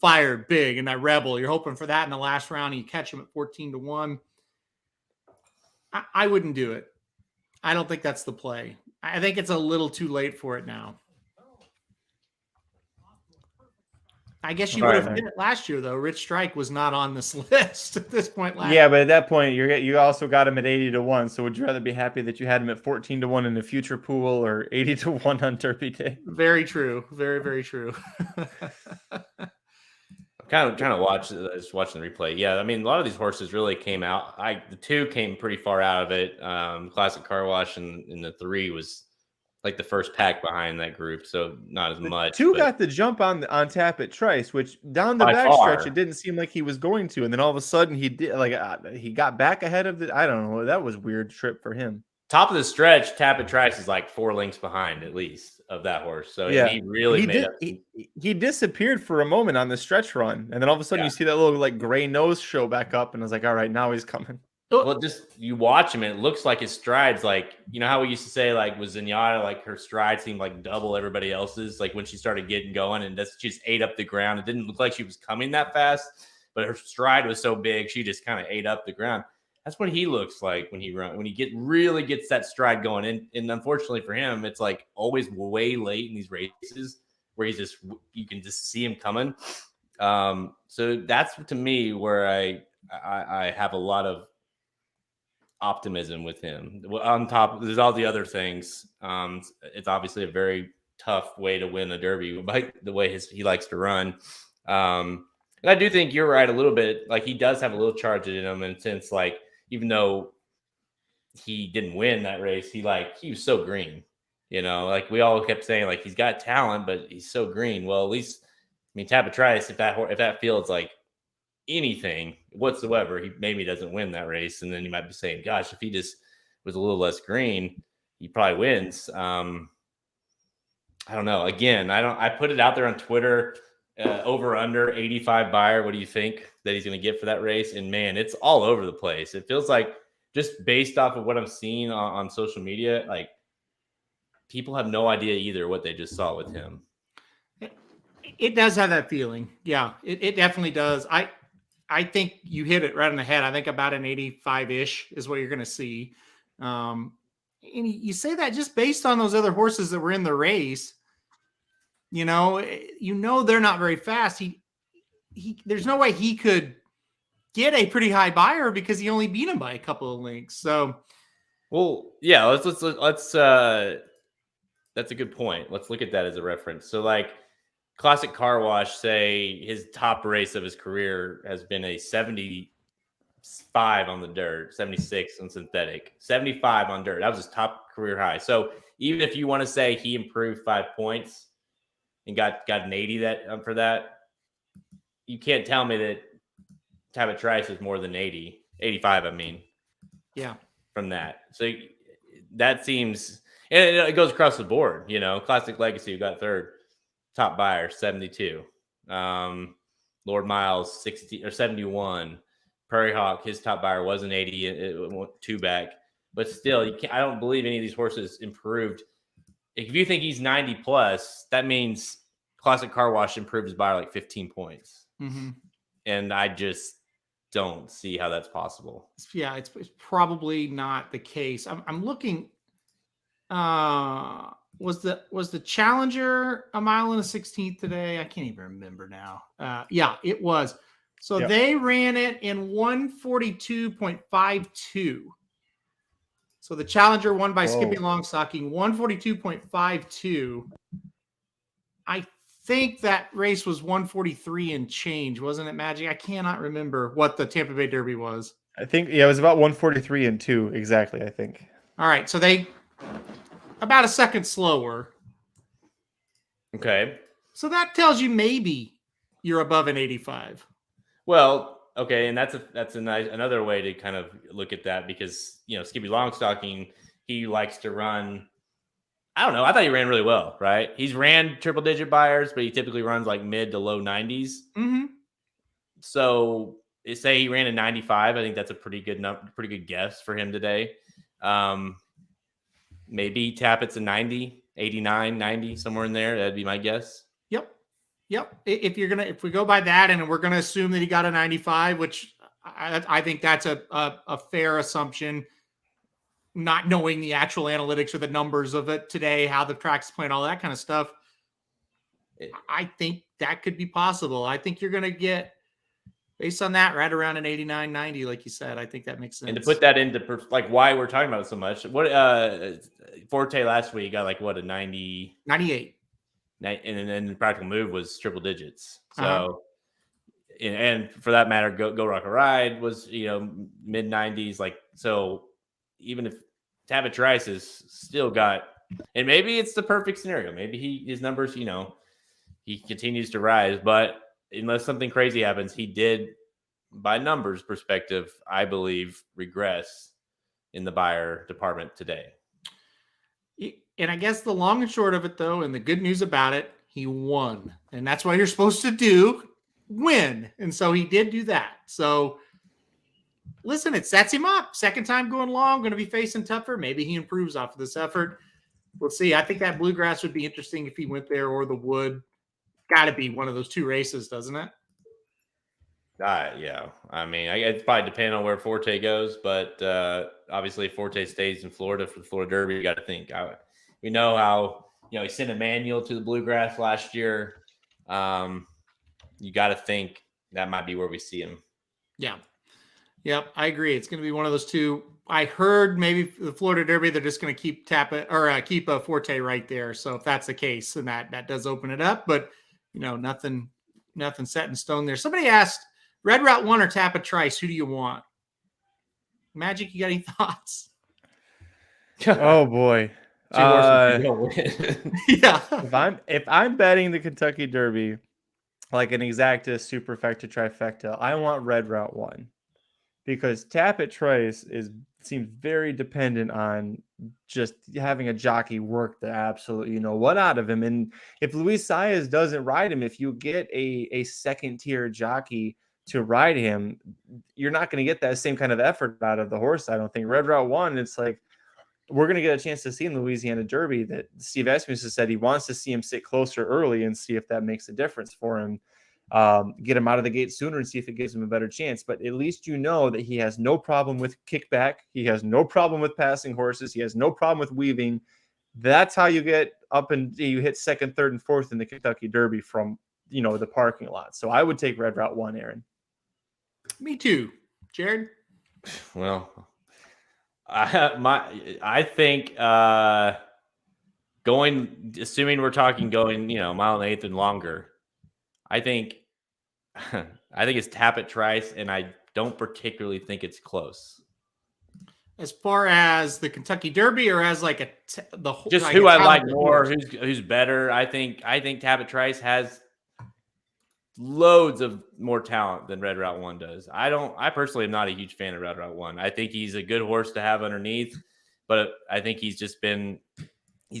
fired big in that Rebel. You're hoping for that in the last round, and you catch him at 14 to 1. I wouldn't do it. I don't think that's the play. I think it's a little too late for it now. I guess you would have did it last year, though. Rich Strike was not on this list at this point last year. But at that point, you also got him at 80 to 1. So would you rather be happy that you had him at 14 to 1 in the future pool, or 80 to 1 on Derby Day? Very true. Very, very true. I'm trying to just watching the replay. Yeah, I mean, a lot of these horses really came out. The 2 came pretty far out of it. Classic Car Wash and the 3 was like the first pack behind that group, so not as much. 2 got the jump on Tap It Trice, which down the backstretch it didn't seem like he was going to, and then all of a sudden he did. He got back ahead of I don't know. That was a weird trip for him. Top of the stretch, Tap It Trice is like 4 lengths behind at least of that horse. So yeah, he disappeared for a moment on the stretch run, and then all of a sudden you see that little like gray nose show back up, and I was like, all right, now he's coming. Well, just you watch him and it looks like his strides, like, you know how we used to say, like, with Zenyatta, like her stride seemed like double everybody else's, like when she started getting going and she just ate up the ground. It didn't look like she was coming that fast, but her stride was so big, she just kind of ate up the ground. That's what he looks like when he really gets that stride going. And unfortunately for him, it's like always way late in these races where you can just see him coming. So that's to me where I have a lot of optimism with him. On top, there's all the other things. It's obviously a very tough way to win a derby by the way he likes to run. And I do think you're right a little bit. Like, he does have a little charge in him, and since, like, even though he didn't win that race, he was so green. You know, like we all kept saying, like, he's got talent, but he's so green. Well, at least, I mean, Tampa tries if that field's like anything whatsoever, he maybe doesn't win that race, and then you might be saying, gosh, if he just was a little less green, he probably wins. I don't know. Again, I put it out there on Twitter, over under 85 buyer. What do you think that he's going to get for that race? And man, it's all over the place. It feels like, just based off of what I'm seeing on social media, like, people have no idea either what they just saw with him. It does have that feeling. Yeah, it definitely does. I think you hit it right on the head. I think about an 85-ish is what you're going to see. And you say that just based on those other horses that were in the race. You know they're not very fast. There's no way he could get a pretty high buyer because he only beat him by a couple of lengths. So, well, yeah, let's that's a good point. Let's look at that as a reference. So, like, Classic Car Wash, say his top race of his career has been a 75 on the dirt, 76 on synthetic, 75 on dirt. That was his top career high. So even if you want to say he improved 5 points and got an 80 for that, you can't tell me that Tabit Trice is more than 85. I mean, yeah, from that. So that seems, and it goes across the board. You know, Classic Legacy, who got third. Top buyer 72, Lord Miles 60 or 71, Prairie Hawk, his top buyer was an 80, it went 2 back, but still, I don't believe any of these horses improved. If you think he's 90 plus, that means Classic Car Wash improved his buyer like 15 points, and I just don't see how that's possible. Yeah, it's probably not the case. I'm looking. Was the Challenger a mile and a 16th today? I can't even remember now. Yeah, it was. So They ran it in 142.52. So the Challenger won by Skippy Longstocking, 142.52. I think that race was 143 and change, wasn't it, Magic? I cannot remember what the Tampa Bay Derby was. I think, it was about 143 and 2 exactly, I think. All right, so they about a second slower. Okay. So that tells you maybe you're above an 85. Well, okay, and that's another way to kind of look at that, because, you know, Skippy Longstocking, he likes to run. I don't know. I thought he ran really well, right? He's ran triple digit buyers, but he typically runs like mid to low 90s. Mm-hmm. So say he ran a 95. I think that's a pretty good guess for him today. Maybe Tappett's a 90, 89, 90, somewhere in there. That'd be my guess. Yep. If we go by that, and we're gonna assume that he got a 95, which I think that's a fair assumption, not knowing the actual analytics or the numbers of it today, how the track's playing, all that kind of stuff. I think that could be possible. I think you're gonna get, based on that, right around an 89, 90, like you said. I think that makes sense. And to put that into like why we're talking about it so much, what Forte last week got, like, what, a 90, 98, and then the Practical Move was triple digits. So, and for that matter, Go Rock a Ride was, you know, mid 90s. Like, so even if Tabit Trice has still got, and maybe it's the perfect scenario. Maybe his numbers, you know, he continues to rise, but unless something crazy happens, he did, by numbers perspective, I believe, regress in the buyer department today. And I guess the long and short of it, though, and the good news about it, he won. And that's what you're supposed to do, win. And so he did do that. So listen, it sets him up. Second time going long, going to be facing tougher. Maybe he improves off of this effort. We'll see. I think that bluegrass would be interesting if he went there, or the wood. Got to be one of those two races, doesn't it? Yeah. I mean, it's probably depending on where Forte goes, but obviously if Forte stays in Florida for the Florida Derby, you got to think. We know how, he sent Emmanuel to the bluegrass last year. You got to think that might be where we see him. Yeah. Yep, I agree. It's going to be one of those two. I heard maybe the Florida Derby, they're just going to keep keep a Forte right there. So if that's the case, then that does open it up. But nothing set in stone there. Somebody asked, Red Route 1 or Tampa Trice, who do you want? Magic, you got any thoughts? Oh boy. Two horses don't win. Yeah. If I'm betting the Kentucky Derby, like an exacta, superfecta, trifecta, I want Red Route 1. Because Tapit Trice seems very dependent on just having a jockey work the absolute what out of him. And if Luis Saez doesn't ride him, if you get a second tier jockey to ride him, you're not going to get that same kind of effort out of the horse. I don't think. Red Route 1, it's like we're going to get a chance to see in the Louisiana Derby that Steve Asmussen said he wants to see him sit closer early and see if that makes a difference for him. Get him out of the gate sooner and see if it gives him a better chance. But at least that he has no problem with kickback. He has no problem with passing horses. He has no problem with weaving. That's how you get up and you hit second, third, and fourth in the Kentucky Derby from, the parking lot. So I would take Red Route 1, Aaron. Me too. Jared? Well, I think assuming we're talking going, mile and eighth and longer, I think it's Tapit Trice, and I don't particularly think it's close. As far as the Kentucky Derby, or as like just who I like more, who's better. I think Tapit Trice has loads of more talent than Red Route 1 does. I personally am not a huge fan of Red Route 1. I think he's a good horse to have underneath, but I think he's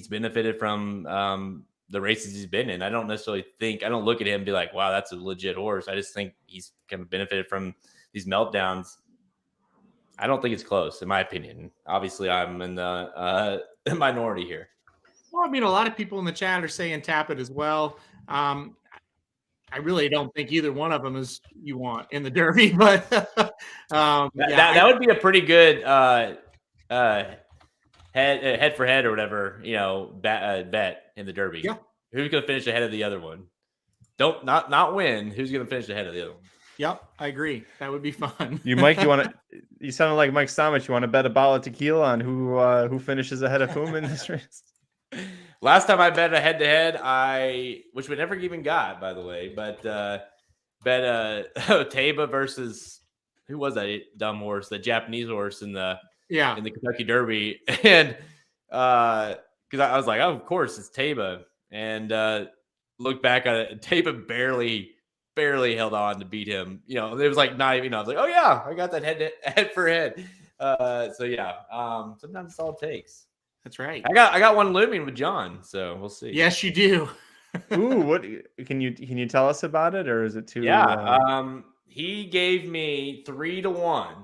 benefited from the races he's been in. I don't look at him and be like, wow, that's a legit horse. I just think he's kind of benefited from these meltdowns. I don't think it's close, in my opinion. Obviously, I'm in the minority here. Well, I mean, a lot of people in the chat are saying Tapit as well. I really don't think either one of them is you want in the Derby, but that would be a pretty good head for head or whatever, bet in the Derby. Yeah. Who's going to finish ahead of the other one? Not win. Who's going to finish ahead of the other one? Yep, I agree. That would be fun. You sounded like Mike Somich. You want to bet a bottle of tequila on who finishes ahead of whom in this race? Last time I bet a head-to-head, which we never even got, by the way, but bet Taba versus, who was that dumb horse, the Japanese horse in the Kentucky Derby, and because I was like, oh, of course it's Taba, and look back at it, Taba barely held on to beat him. It was like not even. I was like, oh yeah, I got that head for head. So yeah, sometimes it's all it takes. That's right. I got one looming with John, so we'll see. Yes, you do. Ooh, what can you tell us about it, or is it too? Yeah, he gave me 3-1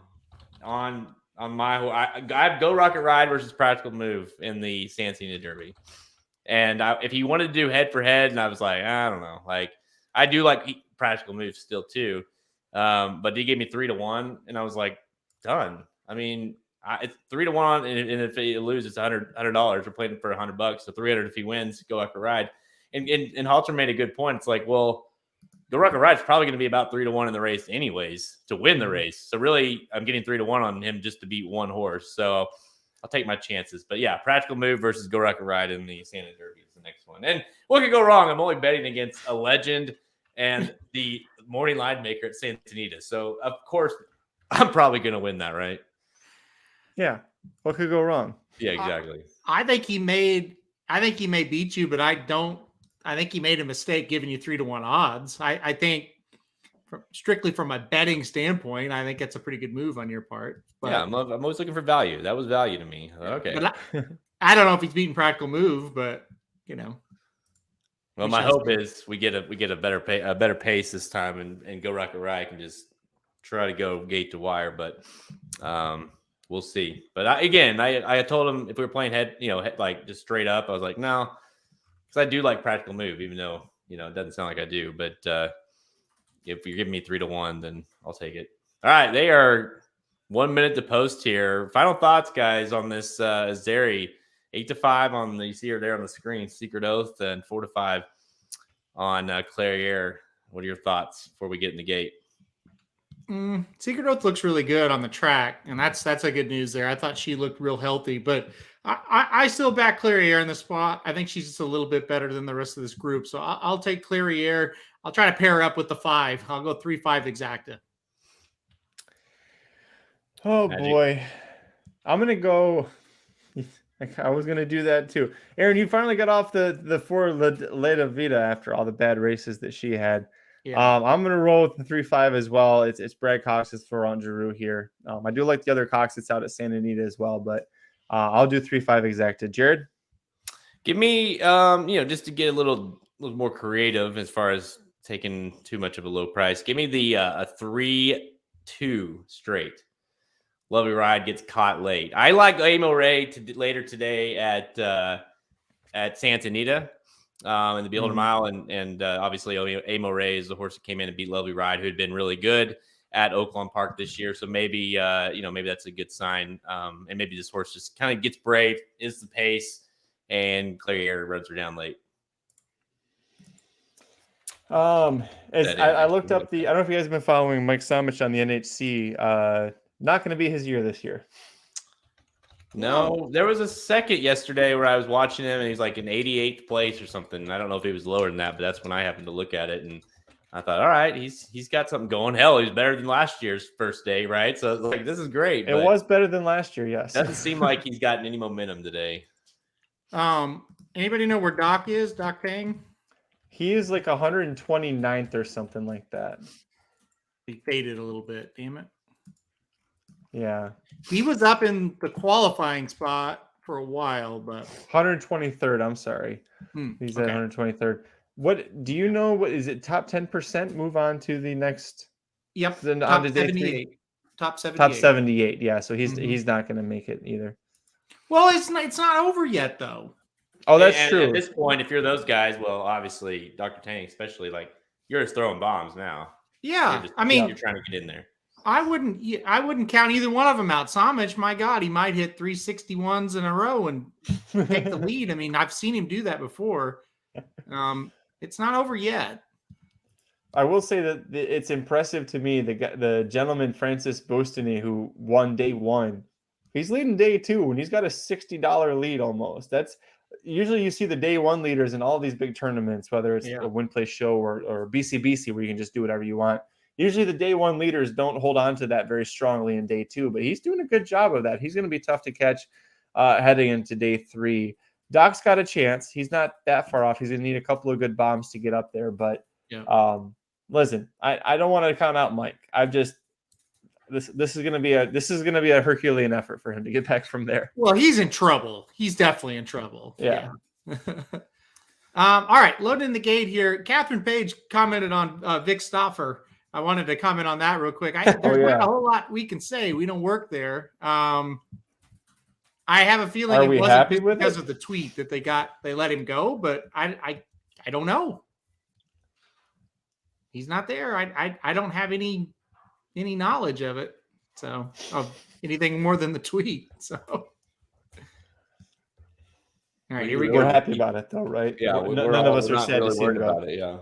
on my. I Go Rocket Ride versus Practical Move in the Sancina Derby, and if he wanted to do head for head, and I was like, I don't know, like I do like Practical Move still too, but he gave me 3-1, and I was like, done. I mean. It's 3-1, and if he loses, it's $100. We're playing for $100, so $300 if he wins. Go Rocket Ride, and Halter made a good point. It's like, well, Go Rocket Ride is probably going to be about 3-1 in the race, anyways, to win the race. So really, I'm getting 3-1 on him just to beat one horse. So I'll take my chances. But yeah, Practical Move versus Go Rocket Ride in the Santa Derby is the next one. And what could go wrong? I'm only betting against a legend and the morning line maker at Santa Anita. So of course, I'm probably going to win that, right? Yeah. What could go wrong? Yeah, exactly. I think he may beat you, but I think he made a mistake giving you 3-1 odds. I think strictly from a betting standpoint, I think that's a pretty good move on your part. But, yeah, I'm always looking for value. That was value to me. Okay. But I don't know if he's beating Practical Move, but Well, my hope is we get a better pace this time, and Go Rocket Ride can just try to go gate to wire, but we'll see. But I told him if we were playing head, like just straight up, I was like, no, because I do like practical move, even though it doesn't sound like I do. But if you're giving me 3-1, then I'll take it. All right, they are 1 minute to post here. Final thoughts, guys, on this Azeri 8-5 on the, you see her there on the screen, Secret Oath, and 4-5 on Kalleward. What are your thoughts before we get in the gate? Secret Oath looks really good on the track, and that's a good news there. I thought she looked real healthy, but I still back Kalleward in the spot. I think she's just a little bit better than the rest of this group, so I'll take Kalleward. I'll try to pair her up with the 5. I'll go 3-5 exacta. Oh boy, I'm gonna go. I was gonna do that too. Aaron, you finally got off the for Leda Vita after all the bad races that she had. Yeah. I'm gonna roll with the 3-5 as well. It's Brad Cox's Florent Giroux here. I do like the other Cox that's out at Santa Anita as well, but I'll do 3-5 exacta. Jared, give me just to get a little more creative as far as taking too much of a low price. Give me the a 3-2 straight. Lovely Ride gets caught late. I like Amo Ray later today at Santa Anita in the Beholder Mile, and obviously Amo Ray is the horse that came in and beat Lovely Ride, who had been really good at Oaklawn Park this year. So maybe maybe that's a good sign, and maybe this horse just kind of gets brave, is the pace, and Kalleward runs her down late. I looked up I don't know if you guys have been following Mike Somich on the NHC. Not going to be his year this year. No, there was a second yesterday where I was watching him, and he's like in 88th place or something. I don't know if he was lower than that, but that's when I happened to look at it, and I thought, all right, he's got something going. Hell, he's better than last year's first day, right? So it's like, this is great. It was better than last year, yes. Doesn't seem like he's gotten any momentum today. Anybody know where Doc is? Doc Tang? He is like 129th or something like that. He faded a little bit. Damn it. Yeah. He was up in the qualifying spot for a while, but 123rd. I'm sorry. He's at 123rd. What do you know? What is it? Top 10% move on to the next? Yep. Then top on to 78. Top 78. Top 78. Yeah. So he's not going to make it either. Well, it's not over yet though. Oh, that's true. At this point, if you're those guys, well, obviously Dr. Tang, especially, like, you're just throwing bombs now. Yeah. You're trying to get in there. I wouldn't count either one of them out. Somich, my God, he might hit 361s in a row and take the lead. I mean, I've seen him do that before. It's not over yet. I will say that it's impressive to me. The gentleman Francis Bostany, who won day 1, he's leading day 2, and he's got a $60 lead almost. That's usually you see the day 1 leaders in all these big tournaments, whether it's a win play show or BCBC, where you can just do whatever you want. Usually the day 1 leaders don't hold on to that very strongly in day 2, but he's doing a good job of that. He's going to be tough to catch heading into day 3. Doc's got a chance. He's not that far off. He's going to need a couple of good bombs to get up there. But listen, I don't want to count out Mike. This is going to be a Herculean effort for him to get back from there. Well, he's in trouble. He's definitely in trouble. Yeah. All right, loading the gate here. Catherine Page commented on Vic Stoffer. I wanted to comment on that real quick. There's not a whole lot we can say. We don't work there. I have a feeling it wasn't because of the tweet that they let him go, but I don't know. He's not there. I don't have any knowledge of it. So of anything more than the tweet. So all right, here we go. We're happy about it though, right? Yeah, none of us are sad to see about it. Yeah.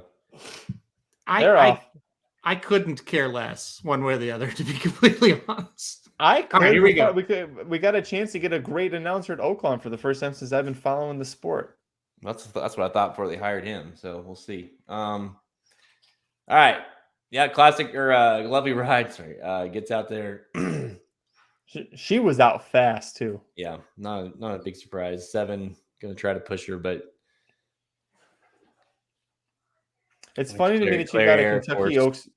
I couldn't care less one way or the other, to be completely honest. All right, here we go. We got a chance to get a great announcer at Oaklawn for the first time since I've been following the sport. That's what I thought before they hired him. So we'll see. All right. Yeah, classic or Lovely Ride. Sorry, gets out there. She was out fast too. Yeah, not a big surprise. 7 going to try to push her, but it's funny to me that you got a Kentucky Oaks.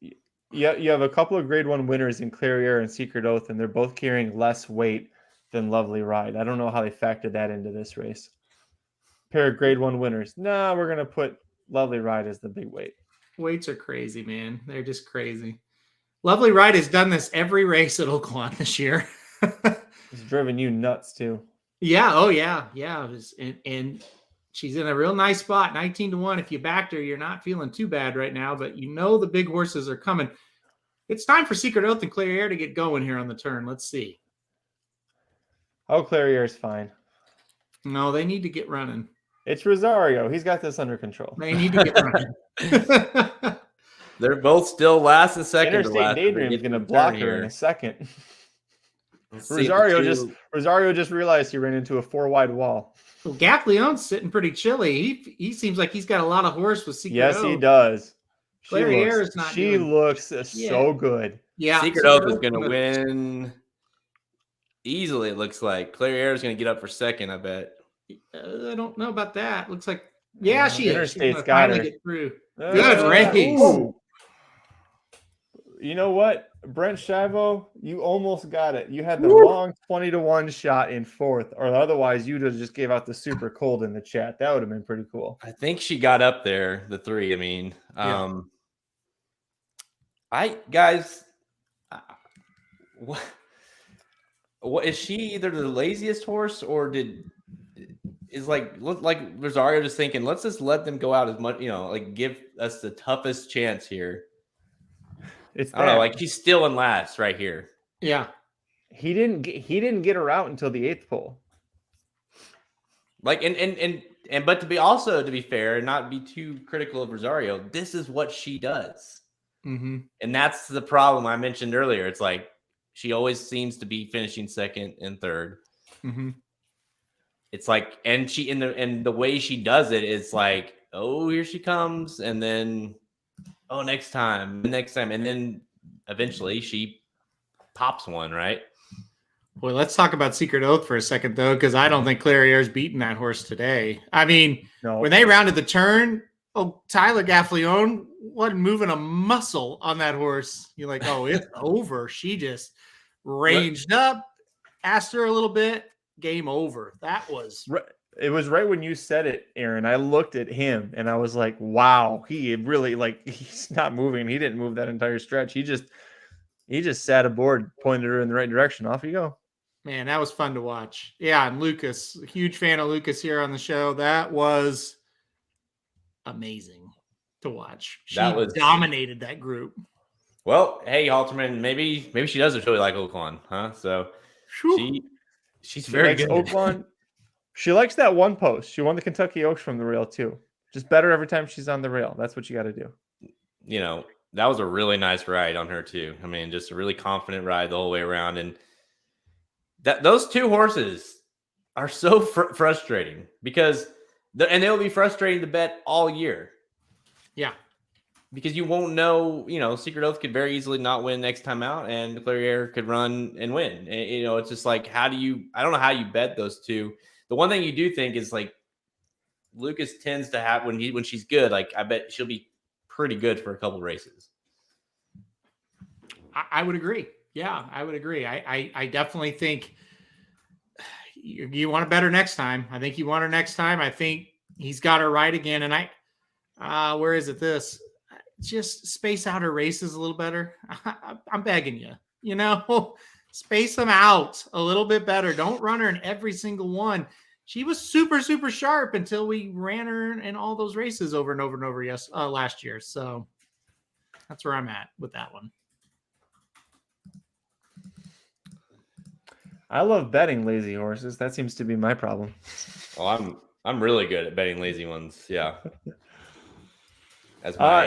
Yeah, you have a couple of Grade 1 winners in Kalleward and Secret Oath, and they're both carrying less weight than Lovely Ride. I don't know how they factored that into this race. Pair of Grade 1 winners. No, we're gonna put Lovely Ride as the big weight. Weights are crazy, man. They're just crazy. Lovely Ride has done this every race at Oaklawn this year. It's driven you nuts too. Yeah. Oh, yeah. Yeah. And she's in a real nice spot, 19-1. If you backed her, you're not feeling too bad right now, but the big horses are coming. It's time for Secret Oath and Clairiere to get going here on the turn. Let's see. Oh, Clairiere's fine. No, they need to get running. It's Rosario. He's got this under control. They need to get running. They're both still last and second. Interstate Daydream is going to block her in a second. Rosario just realized he ran into a 4-wide wall. Well, Gaffleon's sitting pretty chilly. He seems like he's got a lot of horse with Secret Oath. Yes, he does. Clairiere is not. She looks so good. Yeah, Secret Oath is going to win easily. It looks like Clairiere is going to get up for second. I bet. I don't know about that. Looks like she is. Interstate's got her. Get through. Good race. You know what, Brent Shivo, you almost got it. You had the wrong 20-1 shot in fourth, or otherwise you'd have just gave out the super cold in the chat. That would have been pretty cool. I think she got up there, the 3. I mean, what is she either the laziest horse or look like Rosario just thinking, let's just let them go out as much, give us the toughest chance here. I don't know, like she's still in last right here. Yeah. He didn't get her out until the 8th pole. Like but to be fair and not be too critical of Rosario, this is what she does. Mm-hmm. And that's the problem I mentioned earlier. It's like she always seems to be finishing second and third. Mm-hmm. It's like, and the way she does it is like, oh, here she comes, and then next time, and then eventually she pops one, right? Well, let's talk about Secret Oath for a second, though, because I don't think Clairiere's beaten that horse today. I mean, when they rounded the turn, Tyler Gaffleon wasn't moving a muscle on that horse. You're like, it's over. She just ranged up, asked her a little bit, game over. That was... It was right when you said it, Aaron. I looked at him and I was like, wow, he really he's not moving. He didn't move that entire stretch. He just sat aboard, pointed her in the right direction. Off you go. Man, that was fun to watch. Yeah, and Lucas, huge fan of Lucas here on the show. That was amazing to watch. She dominated that group. Well, hey, Halterman, maybe she doesn't really like Oaklawn, huh? So she's very good. Oaklawn. She likes that one post. She won the Kentucky Oaks from the rail too. Just better every time she's on the rail. That's what you got to do. That was a really nice ride on her too. I mean, just a really confident ride the whole way around. And those two horses are so frustrating because they'll be frustrating to bet all year. Yeah. Because you won't know, Secret Oath could very easily not win next time out, and Clairiere could run and win. And, it's just like, I don't know how you bet those two. The one thing you do think is like Lucas tends to have when she's good, like I bet she'll be pretty good for a couple races. I would agree. Yeah, I would agree. I definitely think you want to bet her next time. I think you want her next time. I think he's got her right again. And where is it? This just space out her races a little better. I'm begging you, space them out a little bit better. Don't run her in every single one. She was super, super sharp until we ran her in all those races over and over and over last year. So that's where I'm at with that one. I love betting lazy horses. That seems to be my problem. Well, I'm really good at betting lazy ones. Yeah.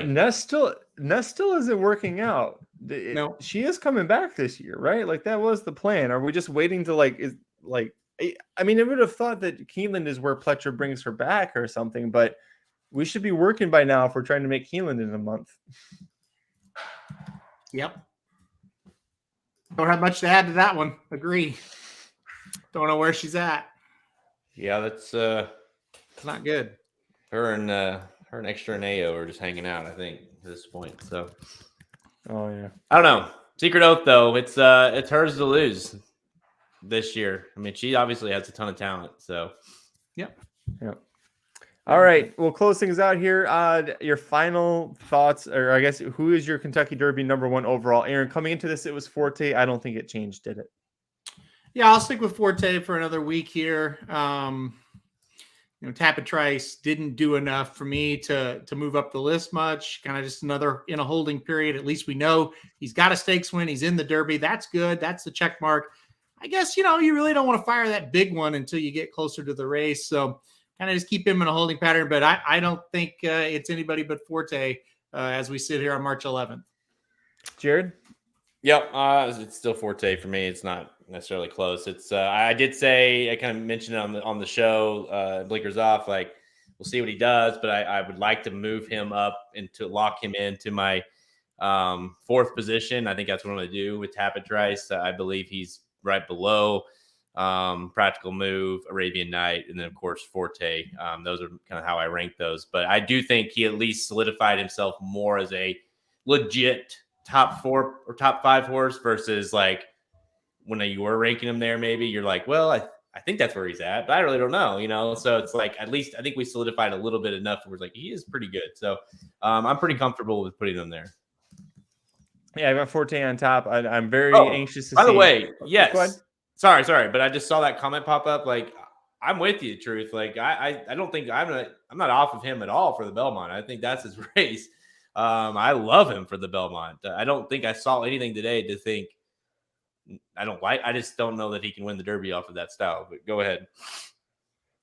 Ness still isn't working out. No, she is coming back this year, right? Like that was the plan. Are we just waiting to I mean, I would have thought that Keeneland is where Pletcher brings her back or something, but we should be working by now if we're trying to make Keeneland in a month. Yep. Don't have much to add to that one. Agree. Don't know where she's at. Yeah, that's it's not good. Her and Extra and Ayo are just hanging out, I think, at this point. So oh yeah. I don't know. Secret Oath though, it's hers to lose this year. I mean, she obviously has a ton of talent. So yep. All right, we'll close things out here. Your final thoughts, or I guess, who is your Kentucky Derby #1 overall? Aaron, coming into this, it was Forte. I don't think it changed, did it? Yeah, I'll stick with Forte for another week here. Tampa Trice didn't do enough for me to move up the list much. Kind of just another in a holding period. At least we know he's got a stakes win. He's in the Derby. That's good. That's the check mark. I guess, you really don't want to fire that big one until you get closer to the race. So kind of just keep him in a holding pattern. But I don't think it's anybody but Forte as we sit here on March 11th. Jared? Yep, it's still Forte for me. It's not necessarily close. It's I did say, I kind of mentioned it on the show, Blinkers Off, like we'll see what he does, but I would like to move him up and to lock him into my fourth position. I think that's what I'm going to do with Tapit Trice. I believe he's right below Practical Move, Arabian Night, and then of course Forte. Those are kind of how I rank those, but I do think he at least solidified himself more as a legit top 4 or top 5 horse versus like when you were ranking him there, maybe you're like, well, I think that's where he's at, but I really don't know, so it's like, at least I think we solidified a little bit enough where it's like, he is pretty good. So I'm pretty comfortable with putting him there. Yeah, I got Forte on top. I'm very anxious to see. By the way, yes. Go ahead. Sorry, but I just saw that comment pop up. Like, I'm with you, Truth. Like, I don't think I'm not off of him at all for the Belmont. I think that's his race. I love him for the Belmont. I don't think I saw anything today to think I just don't know that he can win the Derby off of that style. But go ahead.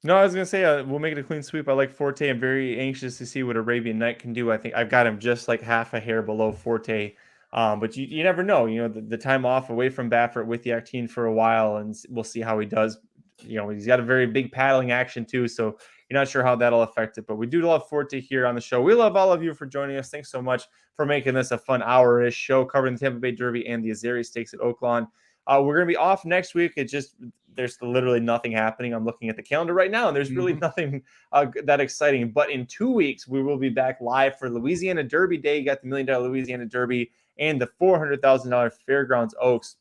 No, I was going to say we'll make it a clean sweep. I like Forte. I'm very anxious to see what Arabian Night can do. I think I've got him just like half a hair below Forte. But you never know. The time off away from Baffert with the Actine for a while, and we'll see how he does. He's got a very big paddling action too, so you're not sure how that'll affect it. But we do love Forte here on the show. We love all of you for joining us. Thanks so much for making this a fun hour-ish show covering the Tampa Bay Derby and the Azeri Stakes at Oaklawn. We're going to be off next week. There's literally nothing happening. I'm looking at the calendar right now, and there's really nothing that exciting. But in 2 weeks, we will be back live for Louisiana Derby Day. You got the $1 Million Louisiana Derby and the $400,000 Fairgrounds Oaks,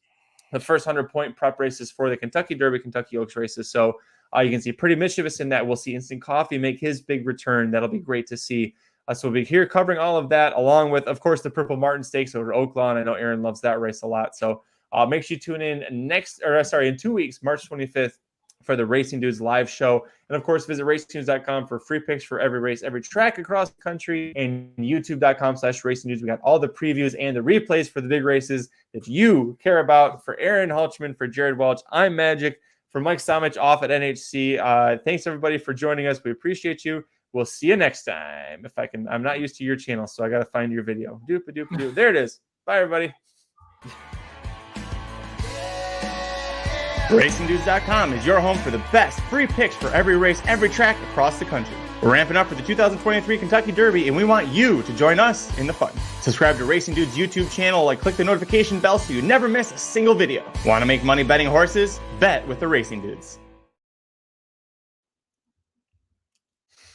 the first 100-point prep races for the Kentucky Derby, Kentucky Oaks races. So you can see Pretty Mischievous in that. We'll see Instant Coffee make his big return. That'll be great to see. So we'll be here covering all of that, along with, of course, the Purple Martin Stakes over Oaklawn. I know Aaron loves that race a lot. So make sure you tune in in 2 weeks, March 25th, for the Racing Dudes live show. And of course, visit racingdudes.com for free picks for every race, every track across the country, and youtube.com/Racing Dudes. We got all the previews and the replays for the big races that you care about. For Aaron Halchman, for Jared Welch, I'm Magic. For Mike Somich off at NHC, thanks everybody for joining us. We appreciate you. We'll see you next time. I'm not used to your channel, so I got to find your video. Doop-a-doop-a-doop. There it is. Bye, everybody. RacingDudes.com is your home for the best free picks for every race, every track across the country. We're ramping up for the 2023 Kentucky Derby, and we want you to join us in the fun. Subscribe to Racing Dudes YouTube channel, click the notification bell so you never miss a single video. Want to make money betting horses? Bet with the Racing Dudes.